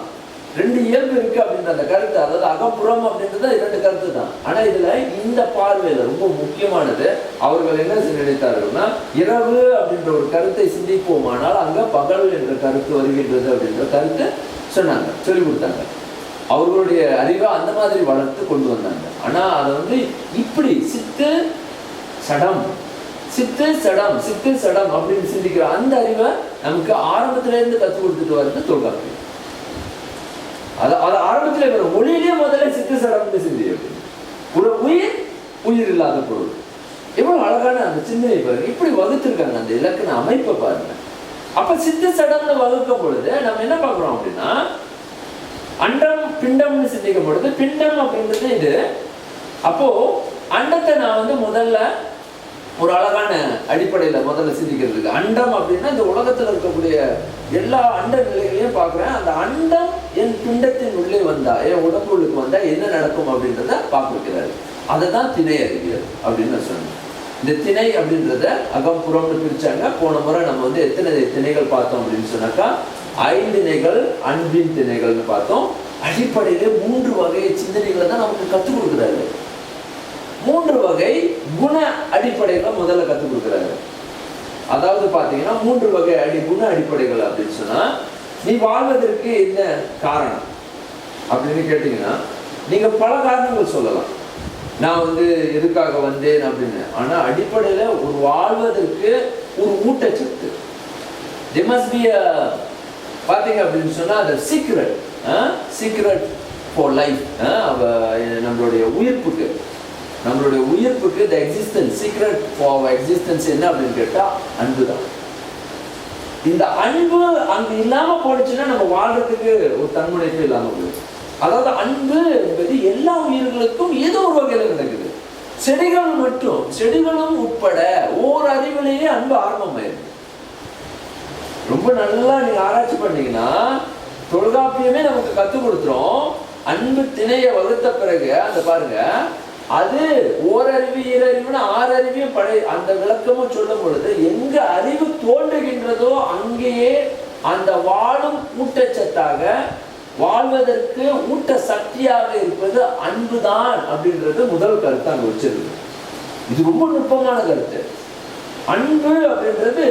2 இயல்பு இருக்கு அப்படின்ற அந்த கருத்து. அதாவது அகப்புறம் அப்படின்றது 2 கருத்து தான். ஆனா இதுல இந்த பார்வையில ரொம்ப முக்கியமானது, அவர்கள் என்ன நினைத்தார்கள்னா, இரவு அப்படின்ற ஒரு கருத்தை சிந்திப்போமானால் அங்க பகல் என்ற கருத்து வருகின்றது அப்படின்ற கருத்து சொன்னாங்க, சொல்லிக் கொடுத்தாங்க. அவர்களுடைய அறிவை அந்த மாதிரி வளர்த்து கொண்டு வந்தாங்க. ஆனா அதை வந்து இப்படி சித்து சடம் சித்து சடம் சித்து சடம் அப்படின்னு சிந்திக்கிற அந்த அறிவை நமக்கு ஆரம்பத்துல இருந்து கற்றுக் கொடுத்துட்டு வருது தொல்காப்பியம். அது ஆரம்பத்துல வர மொழியிலேயே முதல்ல சித்து சடம்னு சிந்தி ஒரு உயிர் உயிர் இல்லாத பொருள். எவ்வளவு அழகான அந்த சிந்தனை பாருங்க, இப்படி வகுத்திருக்காங்க அந்த இலக்கண அமைப்பை பாருங்க. அப்ப சித்து சடம்னு வகுக்கும் பொழுது நம்ம என்ன பார்க்கிறோம் அப்படின்னா, அண்டம் பிண்டம்னு சிந்திக்கும் பொழுது பிண்டம் அப்படின்றது இது. அப்போ அண்டத்தை நான் வந்து முதல்ல ஒரு அழகான அடிப்படையில முதல்ல சிந்திக்கிறதுக்கு, அண்டம் அப்படின்னா இந்த உலகத்துல இருக்கக்கூடிய எல்லா அண்ட நிலைகளையும் பார்க்கிறேன். அந்த அண்டம் என் பிண்டத்தின் உள்ளே வந்தா, என் உடம்புக்கு வந்தா என்ன நடக்கும் அப்படின்றத பார்க்க வைக்கிறாரு. அதை தான் திணை அறிவியல் அப்படின்னு சொன்னேன். இந்த திணை அப்படின்றத அகம்புறம்னு பிரிச்சாங்க. போன முறை நம்ம வந்து எத்தனை திணைகள் பார்த்தோம் அப்படின்னு சொன்னாக்கா 5 திணைகள் அன்பின் திணைகள்னு பார்த்தோம். அடிப்படையிலே 3 வகை சிந்தனைகளை தான் நமக்கு கற்றுக் கொடுக்குறாரு. 3 வகை குண அடிப்படைகளை முதல்ல கற்றுக் கொடுக்குறாரு. அதாவது பார்த்தீங்கன்னா 3 வகை குண அடிப்படைகள் அப்படின்னு சொன்னா, நீ வாழ்வதற்கு என்ன காரணம் அப்படின்னு கேட்டீங்கன்னா நீங்க பல காரணங்கள் சொல்லலாம். நான் வந்து எதுக்காக வந்தேன் அப்படின்னு. ஆனா அடிப்படையில ஒரு வாழ்வதற்கு ஒரு ஊட்டச்சத்து there must be a பாத்தீங்க அப்படின்னு சொன்னா the secret for life. நம்மளுடைய உயிர்ப்புக்கு the existence secret for our existence என்ன அப்படின்னு கேட்டா அன்புதான். இந்த அன்பு அங்க இல்லாம போடுச்சுன்னா நம்ம வாழ்றதுக்கு ஒரு தன்முனைப்பு இல்லாம போயிடுச்சு. அதாவது அன்பு என்பது எல்லா உயிர்களுக்கும் ஏதோ ஒரு வகையில நடக்குது. செடிகளும் உட்பட ஓர் அறிவிலேயே அன்பு ஆரம்பமாயிருக்கு. ரொம்ப நல்லா நீங்க ஆராய்ச்சி பண்ணீங்கன்னா தொல்காப்பியமே நமக்கு கற்றுக் கொடுத்துரும். அன்பு திணைய வகுத்த பிறகு அந்த பாருங்க, அது ஓரறிவு ஈரறிவுன்னு 6 அறிவையும் அந்த விளக்கமும் சொல்லும் பொழுது எங்க அறிவு தோன்றுகின்றதோ அங்கேயே அந்த வாழும் ஊட்டச்சத்தாக வாழ்வதற்கு ஊட்ட சக்தியாக இருப்பது அன்புதான் அப்படின்றது முதல் கருத்து அங்க வச்சிருக்கு. இது ரொம்ப நுட்பமான கருத்து. அன்பு அப்படின்றது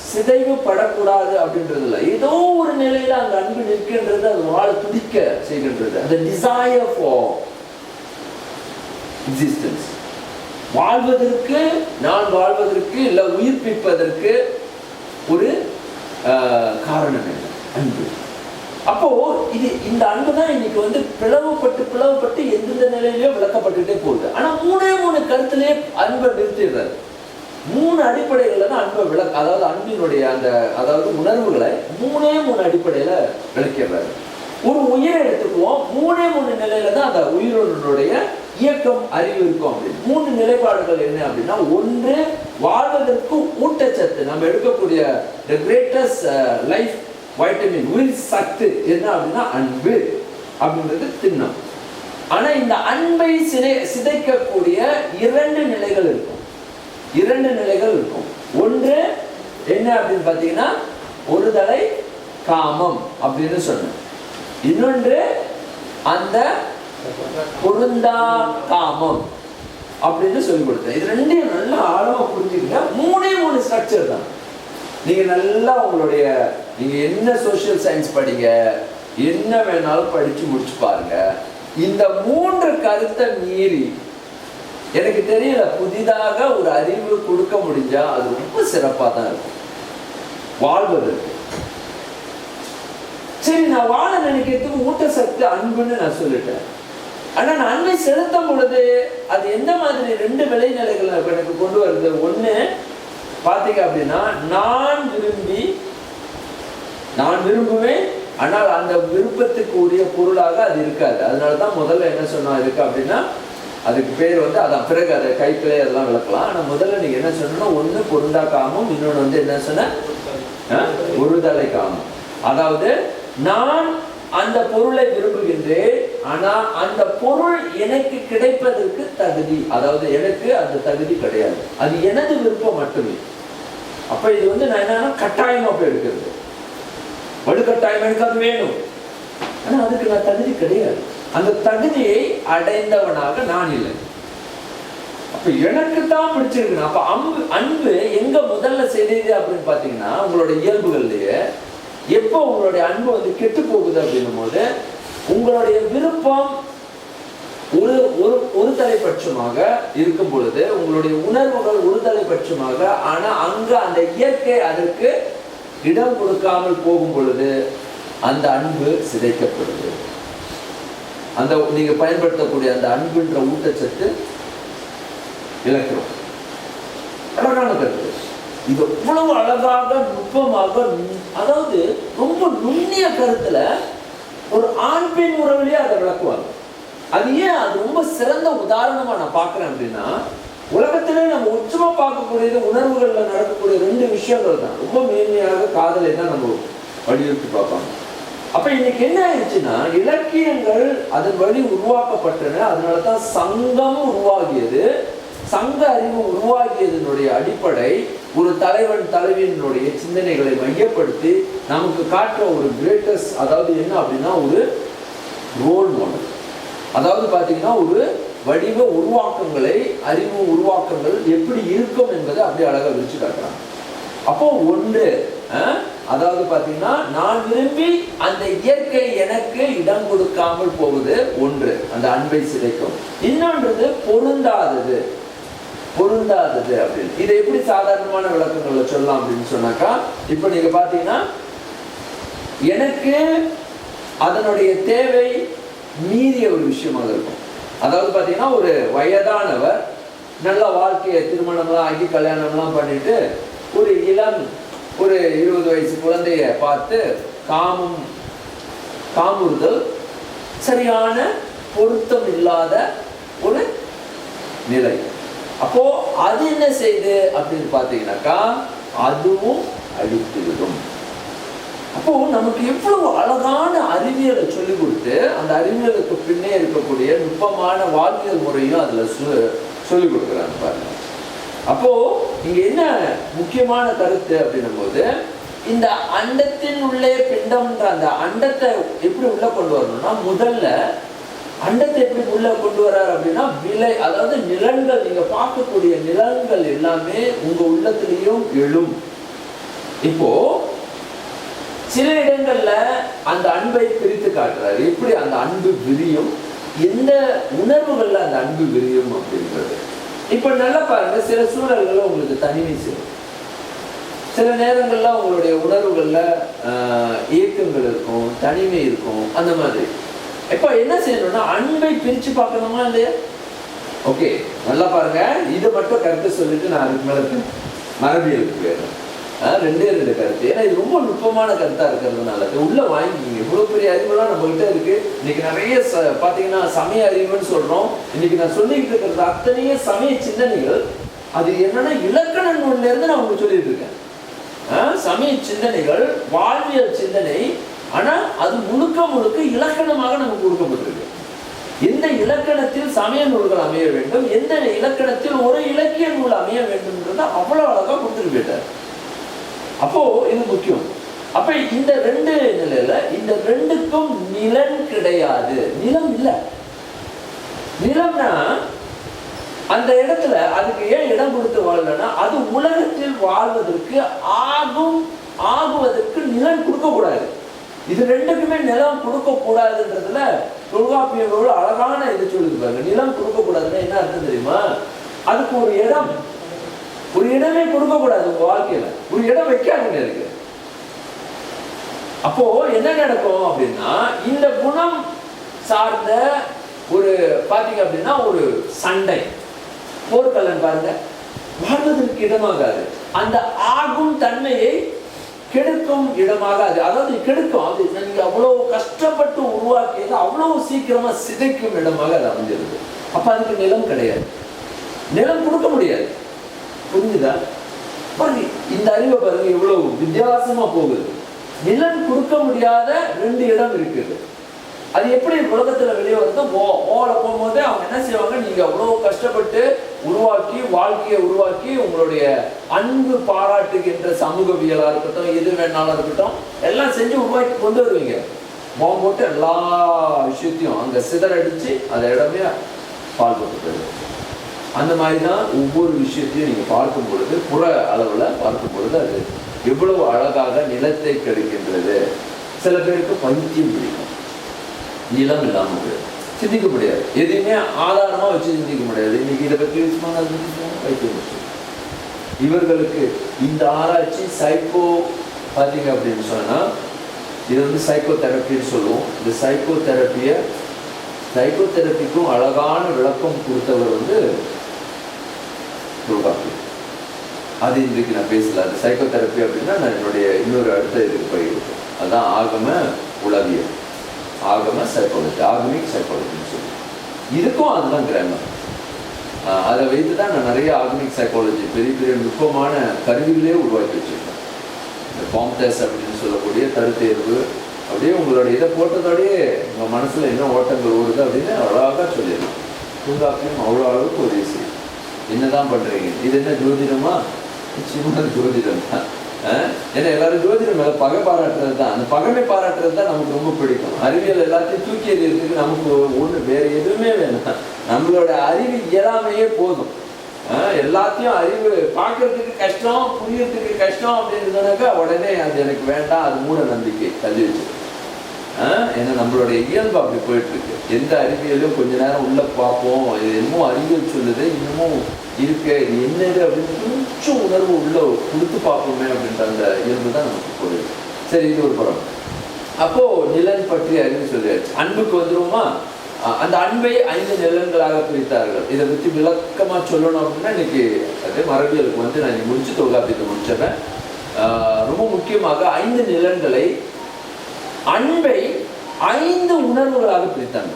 சிதைவு படக்கூடாது அப்படின்றதுல ஏதோ ஒரு நிலையில அந்த அன்பு நிற்கின்றது, அது வாழ துடிக்க செய்கின்றது. அந்த டிசைர் ஃபார் எக்ஸிஸ்டன்ஸ், வாழ்வதற்கு, நான் வாழ்வதற்கு இல்ல உயிர்ப்பிப்பதற்கு ஒரு காரணம் என்ன? அன்பு. அப்போ இந்த அன்பு தான் இன்னைக்கு வந்து பிளவுபட்டு எந்தெந்த நிலையிலயோ விளக்கப்பட்டுட்டே போகுது. ஆனா 3 கருத்திலே அன்பை நிறுத்திடுறாரு. 3 அடிப்படைகள்ல தான் அன்பை அதாவது அன்பினுடைய அதாவது உணர்வுகளை 3 அடிப்படையில விளக்கிறாரு. ஒரு உயிரை எடுத்துக்குவோம், 3 நிலையில தான் அந்த உயிரினுடைய இயக்கம் அறிவு இருக்கும். அப்படின்னு 3 நிலைப்பாடுகள் என்ன அப்படின்னா, ஒன்று வாழ்வதற்கு ஊட்டச்சத்து, நம்ம எடுக்கக்கூடிய the greatest life வைட்டமின் உயிர் சத்து என்ன அப்படின்னா அன்பு அப்படின்றது திண்ணம். ஆனா இந்த அன்பை சிதைக்கக்கூடிய 2 நிலைகள் இருக்கும். 2 நிலைகள் இருக்கும். ஒன்று என்ன அப்படின்னு பாத்தீங்கன்னா ஒருதலை காமம் அப்படின்னு சொன்ன, இன்னொன்று அந்த பொருந்தா காமம் அப்படின்னு சொல்லி கொடுத்தேன். இது 2 நல்லா ஆழமா புரிஞ்சுக்கிட்ட 3 ஸ்ட்ரக்சர் தான். நீங்க நல்லா உங்களுடைய நீங்க என்ன சோசியல் சயின்ஸ் படிங்க, என்ன வேணாலும் படிச்சு முடிச்சு பாருங்க, இந்த 3 கருத்தை மீறி எனக்கு தெரியல புதிதாக ஒரு அறிவு கொடுக்க முடிஞ்சா அது ரொம்ப சிறப்பா தான் இருக்கும் வாழ்வதற்கு. சரி, நான் வாழ நினைக்கிறதுக்கு ஊட்டச்சத்து அன்புன்னு நான் சொல்லிட்டேன். ஆனா நான் அன்பை செலுத்தும் பொழுது அது எந்த மாதிரி 2 விளைநிலைகள் எனக்கு கொண்டு வருது. ஒண்ணு பாத்தீங்க அப்படின்னா, நான் விரும்புவேன், ஆனால் அந்த விருப்பத்துக்கு உரிய பொருளாக அது இருக்காது. அதனாலதான் முதல்ல என்ன சொன்னா இருக்கு அப்படின்னா, அதுக்கு பேர் வந்து அதான் பிறகு அதை கைப்பிள்ளை அதெல்லாம் விளக்கலாம். ஆனா முதல்ல நீங்க என்ன சொன்னா, ஒண்ணு பொருந்தா காமம், இன்னொன்னு வந்து என்ன சொன்ன ஒருதலை காமம். அதாவது நான் அந்த பொருளை விரும்புகின்றேன், ஆனா அந்த பொருள் எனக்கு கிடைப்பதற்கு தகுதி, அதாவது எனக்கு அந்த தகுதி கிடையாது, அது எனது விருப்பம் மட்டுமே. அப்ப இது வந்து நான் என்னன்னா கட்டாயமா போய் எடுக்கிறது, வலுக்கட்டாயம் எனக்கு அது வேணும், ஆனா அதுக்கு நான் தகுதி கிடையாது, அந்த தகுதியை அடைந்தவனாக நான் இல்லை. அப்ப எனக்கு தான் பிடிச்சிருக்கு. அப்ப அன்பு எங்க முதல்ல செய்தது அப்படின்னு பாத்தீங்கன்னா, உங்களோட இயல்புகள்லயே எப்போ உங்களுடைய அன்பு வந்து கெட்டு போகுது அப்படின்னும் போது உங்களுடைய விருப்பம் ஒரு ஒரு ஒரு தலைப்பட்சமாக இருக்கும் பொழுது, உங்களுடைய உணர்வுகள் ஒரு தலைப்பட்சமாக, ஆனா அங்க அந்த இயற்கை அதற்கு இடம் கொடுக்காமல் போகும் பொழுது அந்த அன்பு சிதைக்கப்படுது. அந்த நீங்க பயன்படுத்தக்கூடிய அந்த அன்புன்ற ஊட்டச்சத்து இழக்கிறோம். அழகான கருத்து இது. இவ்வளவு அழகாக நுட்பமாக, அதாவது ரொம்ப நுண்ணிய கருத்துல ஒரு ஆண் பெண் உறவுலயே அதை விளக்குவாங்க. அது ஏன் அது ரொம்ப சிறந்த உதாரணமா நான் பார்க்கிறேன் அப்படின்னா, உலகத்திலே நம்ம உச்சமா பார்க்கக்கூடியது உணர்வுகள்ல நடக்கக்கூடிய 2 விஷயங்கள் தான். ரொம்ப மேன்மையாக காதலை தான் நம்ம வலியுறுத்தி பார்ப்பாங்க. அப்ப இன்னைக்கு என்ன ஆயிடுச்சுன்னா, இலக்கியங்கள் அதன் வழி உருவாக்கப்பட்டன. அதனாலதான் சங்கம் உருவாகியது. சங்க அறிவு உருவாகியதனுடைய அடிப்படை ஒரு தலைவன் தலைவியினுடைய சிந்தனைகளை மையப்படுத்தி நமக்கு காட்டுற ஒரு கிரேட்டஸ்ட், அதாவது என்ன அப்படின்னா ஒரு ரோல் மாடல். அதாவது பாத்தீங்கன்னா ஒரு வடிவ உருவாக்கங்களை, அறிவு உருவாக்கங்கள் எப்படி இருக்கும் என்பதை அப்படியே அழகா விரிச்சு காட்டுறாங்க. அப்போ ஒன்று, அதாவது பாத்தீங்கன்னா நான் விரும்பி அந்த இயற்கை எனக்கு இடம் கொடுக்காமல் போகுது ஒன்று, அந்த அன்பை சிதைக்கும். இன்னொன்றது பொருந்தாதது. பொருந்தாதது அப்படின்னு இதை எப்படி சாதாரணமான விளக்கங்களை சொல்லலாம் அப்படின்னு சொன்னாக்கா, இப்ப நீங்க பாத்தீங்கன்னா எனக்கு அதனுடைய தேவை மீறிய ஒரு விஷயமாக இருக்கும். அதாவது பாத்தீங்கன்னா ஒரு வயதானவர் நல்ல வாழ்க்கையை திருமணம்லாம் ஆகி கல்யாணம்லாம் பண்ணிட்டு ஒரு இளம் ஒரு 20 வயசு குழந்தைய பார்த்து காமுறுதல் சரியான பொருத்தம் இல்லாத ஒரு நிலை. அப்போ அது என்ன செய்யுது அப்படின்னு பாத்தீங்கன்னாக்கா, அதுவும் அழித்துவிடும். அப்போ நமக்கு எவ்வளவு அழகான அறிவியலை சொல்லி கொடுத்து அந்த அறிவியலுக்கு பின்னே இருக்கக்கூடிய நுட்பமான வாழ்வியல் முறையும் அதுல சொல்லி கொடுக்குறாங்க பாருங்க. அப்போ இங்க என்ன முக்கியமான கருத்து அப்படின்னும் போது, இந்த அண்டத்தின் உள்ளே பிண்டம்ன்ற அந்த அண்டத்தை எப்படி உள்ள கொண்டு வரணும்னா, முதல்ல அண்டத்தை எப்படி உள்ள கொண்டு வர்றாரு அப்படின்னா விலை, அதாவது நிலங்கள், நீங்க பார்க்கக்கூடிய நிலங்கள் எல்லாமே உங்க உள்ளத்திலையும் எழும். இப்போ சில இடங்கள்ல அந்த அன்பை பிரித்து காட்டுறாரு. எப்படி அந்த அன்பு விரியும், எந்த உணர்வுகள்ல அந்த அன்பு விரியும் அப்படின்றது. இப்ப நல்லா பாருங்க, சில சூழல்கள்ல உங்களுக்கு தனிமை செய்யும். சில நேரங்கள்ல உங்களுடைய உணர்வுகள்ல இயக்கங்கள் இருக்கும், தனிமை இருக்கும், அந்த மாதிரி. இப்ப என்ன செய்யணும்னா அன்பை பிரிச்சு பார்க்கணுமா இல்லையா? ஓகே, நல்லா பாருங்க. இதை மட்டும் கருத்து சொல்லிட்டு நான் அதுக்கு மேல மரபியலுக்கு வேணும். 2 கருத்து. ஏன்னா இது ரொம்ப நுட்பமான கருத்தா இருக்கிறதுனால உள்ள வாங்கிக்கிங்க. இவ்வளவு பெரிய அறிவுலாம் நம்ம கிட்ட இருக்கு. இன்னைக்கு நிறைய பாத்தீங்கன்னா சமய அறிவுன்னு சொல்றோம். இன்னைக்கு நான் சொல்லிட்டு இருக்கிறது அத்தனையே சமய சிந்தனைகள். அது என்னன்னா இலக்கண நூல்ல இருந்து நான் உங்களுக்கு சொல்லிட்டு இருக்கேன். சமய சிந்தனைகள், வாழ்வியல் சிந்தனை. ஆனா அது முழுக்க முழுக்க இலக்கணமாக நமக்கு கொடுக்கப்பட்டிருக்கு. எந்த இலக்கணத்தில் சமய நூல்கள் அமைய வேண்டும், எந்த இலக்கணத்தில் ஒரு இலக்கிய நூல் அமைய வேண்டும்ன்றத அவ்வளவு அழகா கொடுத்துட்டு போயிட்டார். அப்போ இது முக்கியம். அப்ப இந்த 2 நிலையில இந்த 2க்கும் நிலம் கிடையாது. நிலம் இல்ல. நிலம்னா அந்த இடத்துல அதுக்கு ஏன் இடம் கொடுத்து வாழலன்னா, அது உலகத்தில் வாழ்வதற்கு ஆகுவதற்கு நிலம் கொடுக்க கூடாது. இது 2க்குமே நிலம் கொடுக்க கூடாதுன்றதுல தொல்காப்பியர்கள் அழகான இது சொல்லிருப்பாங்க. நிலம் கொடுக்க கூடாதுன்னா என்ன அர்த்தம் தெரியுமா? அதுக்கு ஒரு இடமே கொடுக்க கூடாது. உங்க வாழ்க்கையில ஒரு இடம் வைக்காதுங்க இருக்கு. அப்போ என்ன நடக்கும் அப்படின்னா, இந்த குணம் சார்ந்த ஒரு பாத்தீங்க அப்படின்னா ஒரு சண்டை, போர்க்கலன் பாருங்க, வாழ்வதற்கு இடமாகாது. அந்த ஆகும் தன்மையை கெடுக்கும் இடமாக அதாவது கெடுக்கும். அது நீங்க அவ்வளவு கஷ்டப்பட்டு உருவாக்கியது அவ்வளவு சீக்கிரமா சிதைக்கும் இடமாக அது அமைஞ்சிருக்கு. அப்ப அதுக்கு நிலம் கிடையாது, நிலம் கொடுக்க முடியாது. புரிஞ்சுதா? இந்த அறிவை பாருங்க எவ்வளவு வித்தியாசமா போகுது. நிலம் கொடுக்க முடியாத 2 இடம் இருக்குது. அது எப்படி உலகத்துல வெளியே வந்து ஓட போகும்போது அவங்க என்ன செய்வாங்க, நீங்க அவ்வளவு கஷ்டப்பட்டு உருவாக்கி வாழ்க்கையை உருவாக்கி உங்களுடைய அன்பு பாராட்டுகின்ற சமூகவியலா இருக்கட்டும், எது வேணாலும் இருக்கட்டும், எல்லாம் செஞ்சு உருவாக்கி கொண்டு வருவீங்க. பாம்பு போட்டு எல்லா விஷயத்தையும் அங்க சிதறடிச்சு அந்த இடமே பால் போட்டு. அந்த மாதிரிதான் ஒவ்வொரு விஷயத்தையும் நீங்க பார்க்கும் பொழுது, புற அளவுல பார்க்கும் பொழுது அது எவ்வளவு அழகாக நிலத்தை கெடுக்கின்றது. சில பேருக்கு பைத்தியம் பிடிக்கும். நிலம் இல்லாமல் போயிடும். சிந்திக்க முடியாது, எதையுமே ஆதாரமாக வச்சு சிந்திக்க முடியாது. இன்னைக்கு இதை பற்றி வைத்தியம் இவர்களுக்கு இந்த ஆராய்ச்சி சைக்கோ பார்த்தீங்க அப்படின்னு சொன்னால் இது வந்து சைக்கோ தெரப்பின்னு சொல்லுவோம். இந்த சைக்கோ தெரப்பிக்கும் அழகான விளக்கம் கொடுத்தவர் வந்து தொல்காப்பியம். அது இன்றைக்கு நான் பேசல. அந்த சைக்கோ தெரப்பி அப்படின்னா நான் என்னுடைய இன்னொரு அடுத்த இதுக்கு போயிருக்கேன். அதுதான் ஆகம உளவியல், ஆகம சைக்காலஜி, ஆகமிக் சைக்காலஜின்னு சொல்லி. இதுக்கும் அதுதான் கிராமர். அதை வைத்து தான் நான் நிறைய ஆகமிக் சைக்காலஜி பெரிய பெரிய நுட்பமான கருவிகளே உருவாக்கி வச்சுருக்கேன். இந்த பாம் டெஸ்ட் அப்படின்னு சொல்லக்கூடிய கருத்தேர்வு, அப்படியே உங்களோட இதை போட்டதோடையே உங்கள் மனசில் என்ன ஓட்டங்கள் ஓடுது அப்படின்னு அழகாக சொல்லிடலாம். தொல்காப்பியம் அவ்வளோ அளவுக்கு ஒரு ஈஸி. என்னதான் பண்ணுறீங்க, இது என்ன ஜோதிடமா? நிச்சயமாக ஜோதிடம் தான். ஏன்னா எல்லாரும் ஜோதிடம் மேலே பகை பாராட்டுறது தான். அந்த பகைமை பாராட்டுறது தான் நமக்கு ரொம்ப பிடிக்கும். அறிவியல் எல்லாத்தையும் தூக்கி எறியறதுக்கு நமக்கு ஒன்று வேறு எதுவுமே வேணாம். நம்மளோட அறிவு இயலாமையே போதும். எல்லாத்தையும் அறிவு பார்க்கறதுக்கு கஷ்டம், புரியறதுக்கு கஷ்டம் அப்படின்னு சொன்னாக்கா உடனே அது எனக்கு வேண்டாம், அது மூட நம்பிக்கை தள்ளி வச்சு. ஏன்னா நம்மளுடைய இயல்பு அப்படி போயிட்டு இருக்கு. எந்த அறிவியலும் கொஞ்ச நேரம் உள்ள பார்ப்போம், இது என்னமோ அறிவியல் சொல்லுது, இன்னமும் இருக்கு, இது என்னது அப்படின்னு கொஞ்சம் உணர்வு உள்ள கொடுத்து பார்ப்போமே அப்படின்ற அந்த இயல்பு தான் நமக்கு போயிடுது. சரி, இது ஒரு புறம். அப்போ நிலன் பற்றி அறிவு சொல்லியாச்சு. அன்புக்கு வந்துருவோமா? அந்த அன்பை 5 நிலன்களாக பிரித்தார்கள். இதை பற்றி விளக்கமாக சொல்லணும் அப்படின்னா இன்னைக்கு அதே மரபியலுக்கு வந்து நான் முடிச்சு தொல்காப்பியத்தை முடிச்சிடறேன். ரொம்ப முக்கியமாக 5 நிலன்களை, அன்பை 5 உணர்வுகளாக பிரித்தாங்க.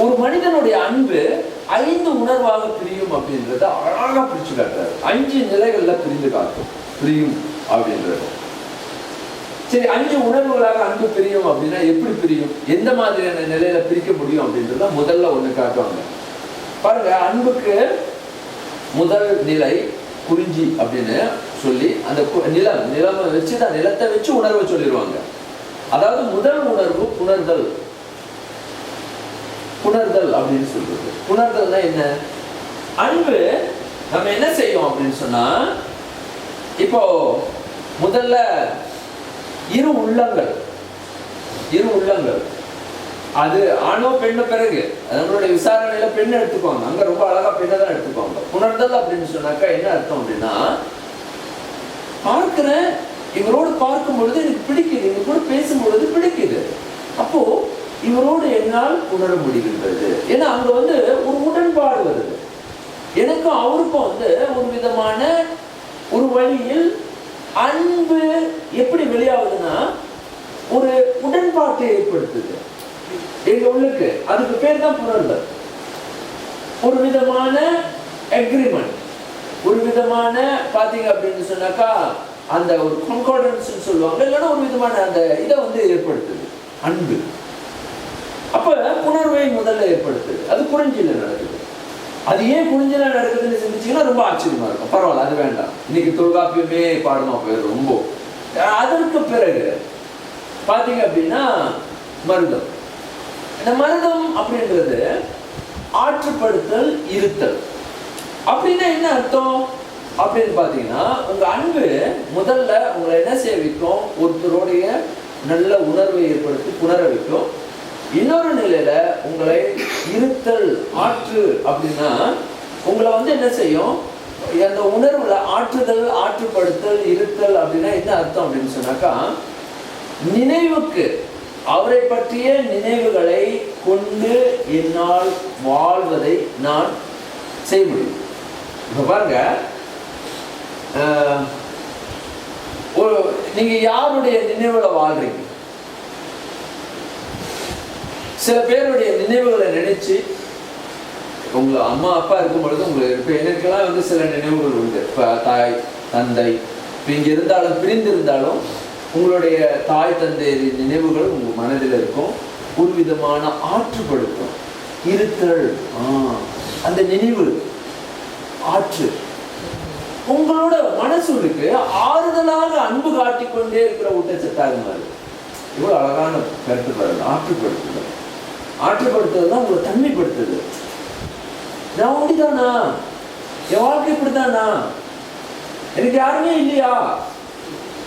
ஒரு மனிதனுடைய அன்பு 5 உணர்வாக பிரியும் அப்படின்றத அழகாக பிரிச்சு காட்டுறாரு. 5 நிலைகள்ல பிரியும் அப்படின்றது. சரி, 5 உணர்வுகளாக அன்பு பிரியும் அப்படின்னா எப்படி பிரியும், எந்த மாதிரியான நிலையில பிரிக்க முடியும் அப்படின்றத முதல்ல ஒண்ணு காட்டுவாங்க. பாருங்க, அன்புக்கு முதல் நிலை குறிஞ்சி அப்படின்னு சொல்லி அந்த நிலம் வச்சுதான், நிலத்தை வச்சு உணர்வை சொல்லிடுவாங்க. அதாவது முதல் உணர்வு புணர்தல் அப்படின்னு சொல்றது. புணர்தல்னா என்ன? அன்பு நம்ம என்ன செய்யும் அப்படின்னு சொன்னா, இப்போ முதல்ல இரு உள்ளங்கள், அது ஆணோ பெண்ணோ, பிறகு நம்மளுடைய விசாரணையில பெண் எடுத்துக்குவாங்க. அங்க ரொம்ப அழகா பெண்ணை தான் எடுத்துக்குவாங்க. புணர்தல் அப்படின்னு சொன்னாக்கா என்ன அர்த்தம் அப்படின்னா, பார்க்கிறேன், இவரோடு பார்க்கும் பொழுது எனக்கு பிடிக்குது, இவங்க கூட பேசும்பொழுது பிடிக்குது, அப்போ இவரோடு என்னால் உணர முடிகின்றது. ஏன்னா அங்க வந்து ஒரு உடன்பாடு வருது. எனக்கும் அவருக்கும் வந்து ஒரு விதமான ஒரு வழியில் அன்பு எப்படி வெளியாகுதுன்னா ஒரு உடன்பாட்டை ஏற்படுத்துது எங்க உள்ளுக்கு. அதுக்கு பேர் தான் புணர்தல். ஒரு விதமான அக்ரிமெண்ட், ஒரு விதமான பாத்தீங்க அப்படின்னு சொன்னாக்கா அந்த ஒரு கன்கார்டன்ஸ் சொல்லுவாங்க, இல்லைன்னா ஒரு விதமான அந்த இதை வந்து ஏற்படுத்துது அன்பு. அப்ப புணர்வை முதல்ல ஏற்படுத்துது. அது குறிஞ்சில நடக்குது. அது ஏன் குறிஞ்சில நடக்குதுன்னு சிந்திச்சீங்கன்னா ரொம்ப ஆச்சரியமா இருக்கும். பரவாயில்ல, அது வேண்டாம், இன்னைக்கு தொல்காப்பியமே பாடமா போயிடும் ரொம்ப. அதற்கு பிறகு பாத்தீங்க அப்படின்னா மருதம். இந்த மருதம் அப்படின்றது ஆற்றுப்படுத்தல், இருத்தல். அப்படின்னா என்ன அர்த்தம் அப்படின்னு பாத்தீங்கன்னா, உங்க அன்பு முதல்ல உங்களை என்ன செய்ய வைக்கும், ஒருத்தருடைய நல்ல உணர்வை ஏற்படுத்தி புணர வைக்கும். இன்னொரு நிலையில உங்களை இருத்தல், ஆற்று அப்படின்னா உங்களை வந்து என்ன செய்யும், அந்த உணர்வுல ஆற்றுதல், ஆற்றுப்படுத்தல், இருத்தல் அப்படின்னா என்ன அர்த்தம் அப்படின்னு சொன்னாக்கா, நினைவுக்கு அவரை பற்றிய நினைவுகளை கொண்டு என்னால் வாழ்வதை நான் செய்ய முடியும். இப்ப பாருங்க, நீங்க யாருடைய நினைவுல வாழ்றீங்க? சில பேருடைய நினைவுகளை நினைச்சு, உங்க அம்மா அப்பா இருக்கும் பொழுது உங்களுக்கு இப்ப எனக்கெல்லாம் வந்து சில நினைவுகள் உண்டு. இப்ப தாய் தந்தை இங்க இருந்தாலும் பிரிந்திருந்தாலும் உங்களுடைய தாய் தந்தை நினைவுகள் உங்க மனதில் இருக்கும். ஒரு விதமான ஆற்றுப்படுத்தும், இருத்தல், அந்த நினைவு ஆற்று உங்களோட மனசுக்கு ஆறுதலாக அன்பு காட்டிக்கொண்டே இருக்கிற ஊட்டச்சத்தாக மாறு. இவ்வளவு அழகான கருத்து பாருங்க. ஆற்றுப்படுத்துறது தான் உங்களை தன்மைப்படுத்துது. நான் ஓடிதானா, என் வாழ்க்கை இப்படித்தானா, எனக்கு யாருமே இல்லையா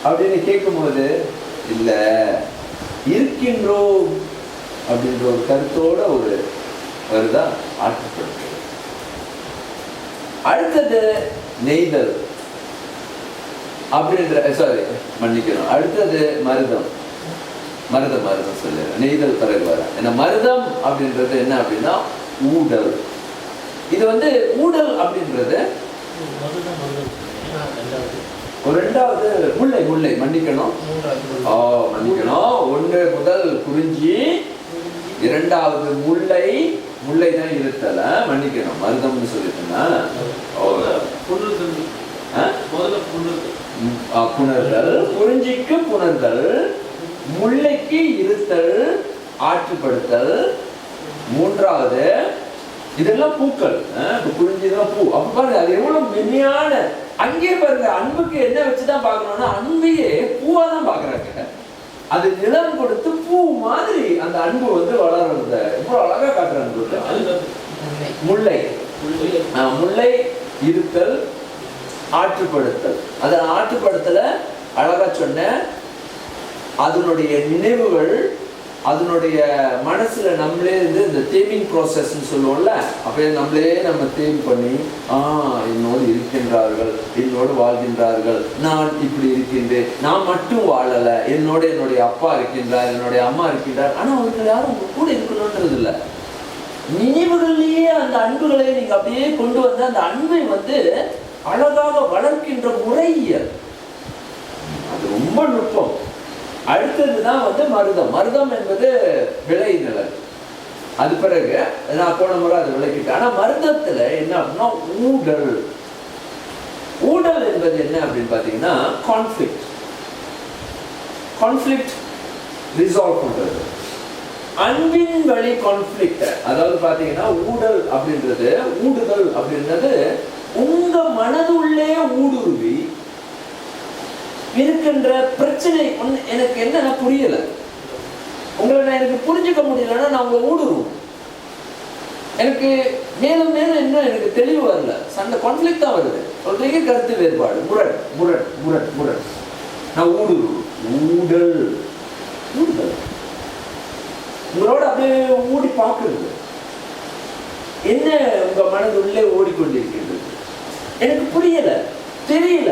அப்படின்னு கேட்கும் போது, இல்ல இருக்கின்றோம், அப்படின்ற ஒரு கருத்தோட ஒரு வருதா ஆற்றுப்படுத்துறது. அடுத்தது நெய்தல் அப்படின்ற மன்னிக்கணும், அடுத்தது மருதம். மருதம் சொல்லு, நெய்தல் பிறகு வர. ஏன்னா மருதம் அப்படின்றது என்ன அப்படின்னா ஊடல். இது வந்து ஊடல் அப்படின்றது ஒரு ரெண்டாவது முல்லை மன்னிக்கணும். மன்னிக்கணும், 1 முதல் குறிஞ்சி, 2வது முல்லை தான் இருத்தல, மன்னிக்கணும், மருதம்னு சொல்லிட்டேன்னா புணர்தல், குறிஞ்சிக்கு புணர்தல், முல்லைக்கு இருத்தல், ஆற்றுப்படுத்தல். 3வது இதெல்லாம் பூக்கள், குறிஞ்சிதான் பூ. அப்ப பாருங்க அது எவ்வளவு மென்மையான. அங்கே பாருங்க அன்புக்கு என்ன வச்சுதான் பாக்கணும்னா அன்பையே பூவா தான் பாக்குறாங்க. அது நிலம் கொடுத்து பூ மாதிரி அந்த அன்பு வந்து வளர்றத எவ்வளவு அழகா காட்டுறாங்க. முல்லை இருத்தல், ஆற்றுப்படுத்தல். அத ஆற்றுப்படுத்தல அழகா சொன்ன. அதனுடைய நினைவுகள், அதனுடைய மனசுல நம்மளே இருந்து இந்த தேமிங் ப்ராசஸ்ன்னு சொல்லுவோம்ல, அப்ப நம்ம தேம் பண்ணி என்னோடு இருக்கின்றார்கள், என்னோடு வாழ்கின்றார்கள், நான் இப்படி இருக்கின்றேன், நான் மட்டும் வாழல, என்னுடைய அப்பா இருக்கின்றார், என்னுடைய அம்மா இருக்கின்றார். ஆனா அவர்கள் யாரும் உங்க கூட இருக்கணும்ன்றது இல்லை. நினைவுகளிலேயே அந்த அன்புகளை நீங்க அப்படியே கொண்டு வந்து அந்த அன்பை வந்து அழகாக வளர்க்கின்ற முறையியல், அது ரொம்ப நுட்பம். அடுத்ததுதான் வந்து மருதம் என்பது விளை நிலம். அது பிறகு நான் போன முறை அதை விளக்கிட்டேன். ஆனா மருதத்துல என்ன அப்படின்னா ஊடல் என்பது என்ன அப்படின்னு பாத்தீங்கன்னா கான்ஃபிளிக்ட் ரிசால்வ் பண்றது, அன்பின் வழி கான்ஃபிளிக்ட். அதாவது பாத்தீங்கன்னா ஊடல் அப்படின்றது உங்க மனதுள்ளே ஊடுருவி இருக்கின்ற பிரச்சனை. எனக்கு என்ன புரியல, எனக்கு புரிஞ்சுக்க முடியலன்னா நான் உங்களை ஊடுருவோம். எனக்கு மேலும் இன்னும் எனக்கு தெளிவு வரல, சண்டை கான்ஃபிளிக்ட் தான் வருது. சொல்றீங்க கருத்து வேறுபாடு, முரண். நான் ஊடல் உங்களோட அப்படியே ஊடி பார்க்கிறது. என்ன உங்க மனது உள்ளே ஓடிக்கொண்டிருக்கிறது எனக்கு புரியல, தெரியல.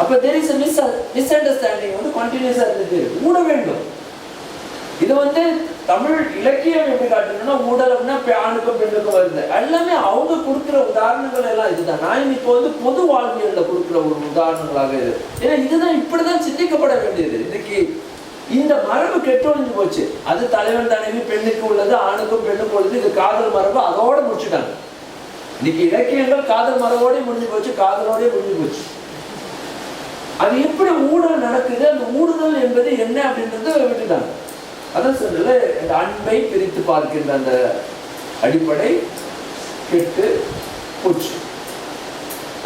அப்ப there is a misunderstanding வந்து கண்டினியூஸா இருந்துட்டு ஊட வேண்டும். இது வந்து தமிழ் இலக்கியம் எப்படி காட்டணும்னா ஊடல் அப்படின்னா ஆணுக்கும் பெண்ணுக்கும் வருது. எல்லாமே அவங்க கொடுக்குற உதாரணங்கள் எல்லாம் இதுதான். நான் இப்போ வந்து பொது வாழ்வியல்ல கொடுக்குற ஒரு உதாரணங்களாக இது. ஏன்னா இதுதான் இப்படிதான் சிந்திக்கப்பட வேண்டியது. இன்னைக்கு இந்த மரபு கெட்டொழிஞ்சு போச்சு. அது தலைவன் தலைவி பெண்ணுக்கு உள்ளது, ஆணுக்கும் பெண்ணுக்கும் உள்ளது. இது காதல் மரபு, அதோட முடிச்சுட்டாங்க. இன்னைக்கு இலக்கியங்கள் காதல் மரபோடய முடிஞ்சு போச்சு, காதலோடய முடிஞ்சு போச்சு. அது எப்படி ஊடல் நடக்குது, அந்த ஊடுதல் என்பது என்ன அப்படின்றத விட்டுட்டாங்க. அதான் சொன்னல, இந்த அன்பை பிரித்து பார்க்கின்ற அந்த அடிப்படை கெட்டு போச்சு.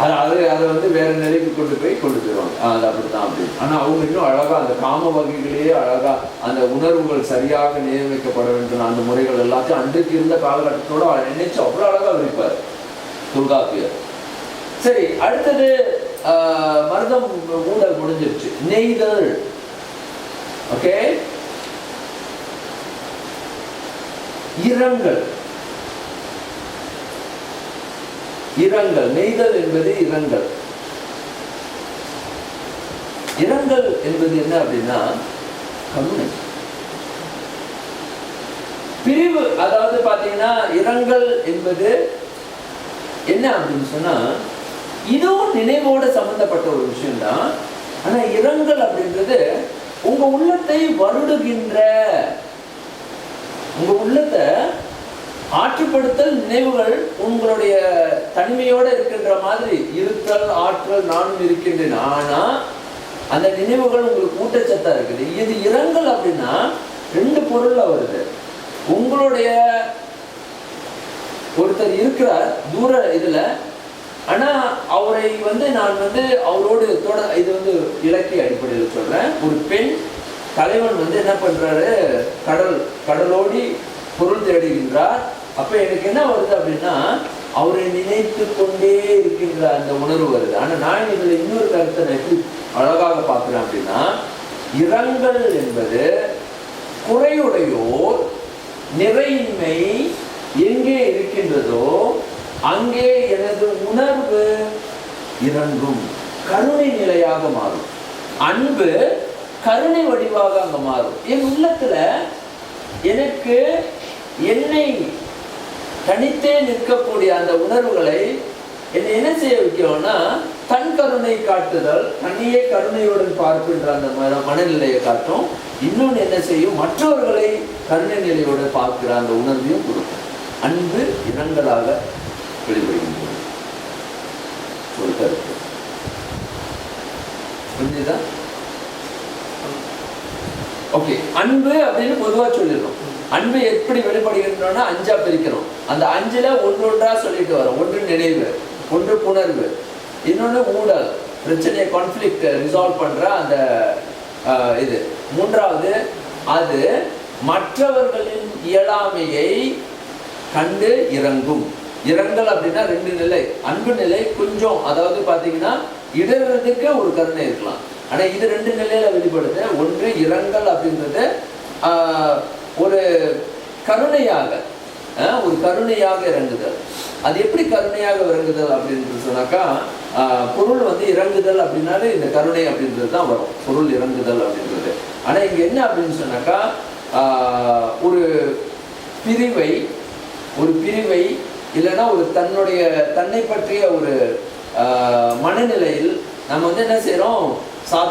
அதை வந்து வேற நிலைக்கு கொண்டு போயிடுவாங்க. அது அப்படித்தான் அப்படின்னு. ஆனா அவங்க இன்னும் அழகா அந்த காம வகைகளையே அழகா அந்த உணர்வுகள் சரியாக நியமிக்கப்பட வேண்டும் அந்த முறைகள் எல்லாத்தையும் அன்றைக்கு இருந்த காலகட்டத்தோட நினைச்சு அவ்வளவு அழகா விரிப்பார் தொல்காப்பியர். சரி, அடுத்தது மருதம் ஊடல் முடிஞ்சிருச்சு. நெய்தல். ஓகே, இரங்கல். நெய்தல் என்பது இரங்கல். இரங்கல் என்பது என்ன அப்படின்னா கருணை, பிரிவு. அதாவது பாத்தீங்கன்னா இரங்கல் என்பது என்ன அப்படின்னு சொன்னா இதுவும் நினைவோட சம்பந்தப்பட்ட ஒரு விஷயம் தான். ஆனா இரங்கல் அப்படின்றது உங்க உள்ளத்தை வருடுகின்ற, உங்க உள்ளத்தை ஆற்றுப்படுத்தல், நினைவுகள் உங்களுடைய தனிமையோட இருக்கின்ற மாதிரி இருத்தல், ஆற்றல், நானும் இருக்கின்றேன். ஆனா அந்த நினைவுகள் உங்களுக்கு ஊட்டச்சத்தா இருக்குது. இது இரங்கல் அப்படின்னா 2 பொருள்ல வருது. உங்களுடைய ஒருத்தர் இருக்கிறார் தூர இதுல, ஆனா அவரை வந்து நான் வந்து அவரோடு இது வந்து இலக்கிய அடிப்படையில் சொல்றேன். ஒரு பெண் தலைவன் வந்து என்ன பண்றாரு, கடலோடி பொருள் தேடுகின்றார். அப்ப எனக்கு என்ன வருது அப்படின்னா அவரை நினைத்து கொண்டே இருக்கின்ற அந்த உணர்வு வருது. ஆனா நான் இதுல இன்னொரு கருத்தை நான் எப்படி அழகாக பார்க்கிறேன் அப்படின்னா இரங்கல் என்பது குறையுடையோர் நிறையின்மை எங்கே இருக்கின்றதோ அங்கே எனது உணர்வு இறங்கும், கருணை நிலையாக மாறும். அன்பு கருணை வடிவாக அங்க மாறும். என் உள்ளத்துல எனக்கு என்னை தனித்தே நிற்கக்கூடிய அந்த உணர்வுகளை என்னை என்ன செய்ய வைக்கணும்னா, தன் கருணை காட்டுதல், தன்னையே கருணையுடன் பார்க்கின்ற அந்த மனநிலையை காட்டும். இன்னொன்று என்ன செய்யும், மற்றவர்களை கருணை நிலையோடு பார்க்கிற அந்த உணர்வையும் கொடுக்கும். அன்பு இனங்களாக வெளிப்படுகின்றது. ஒரு கருத்து புரிஞ்சுதா? ஓகே, அன்பு அப்படின்னு பொதுவா சொல்லிடுறோம். அன்பு எப்படி வெளிப்படுகின்றோம்னா 5ஆ பிரிக்கிறோம். அந்த 5ல ஒன்றொன்றா சொல்லிட்டு வரோம். ஒன்று நினைவு, ஒன்று புணர்வு, இன்னொன்று ஊடல், பிரச்சனையை கான்ஃப்ளிக்ட் ரிசால்வ் பண்ற அந்த இது. மூன்றாவது அது மற்றவர்களின் இயலாமையை கண்டு இறங்கும். இரங்கல் அப்படின்னா 2 நிலை. அன்பு நிலை கொஞ்சம், அதாவது பாத்தீங்கன்னா இடறதுக்கு ஒரு கருணை இருக்கலாம். ஆனா இது 2 நிலையில வெளிப்படுது. ஒன்று இரங்கல் அப்படின்றது ஒரு கருணையாக, ஒரு கருணையாக இறங்குதல். அது எப்படி கருணையாக இறங்குதல் அப்படின்னு சொன்னாக்கா, பொருள் வந்து இறங்குதல் அப்படின்னாலே இந்த கருணை அப்படின்றது தான் வரும், பொருள் இறங்குதல் அப்படின்றது. ஆனா இங்க என்ன அப்படின்னு சொன்னாக்கா, ஒரு பிரிவை இல்லைன்னா ஒரு தன்னை பற்றிய ஒரு மனநிலையில் நம்ம வந்து என்ன செய்யறோம், சாதாரண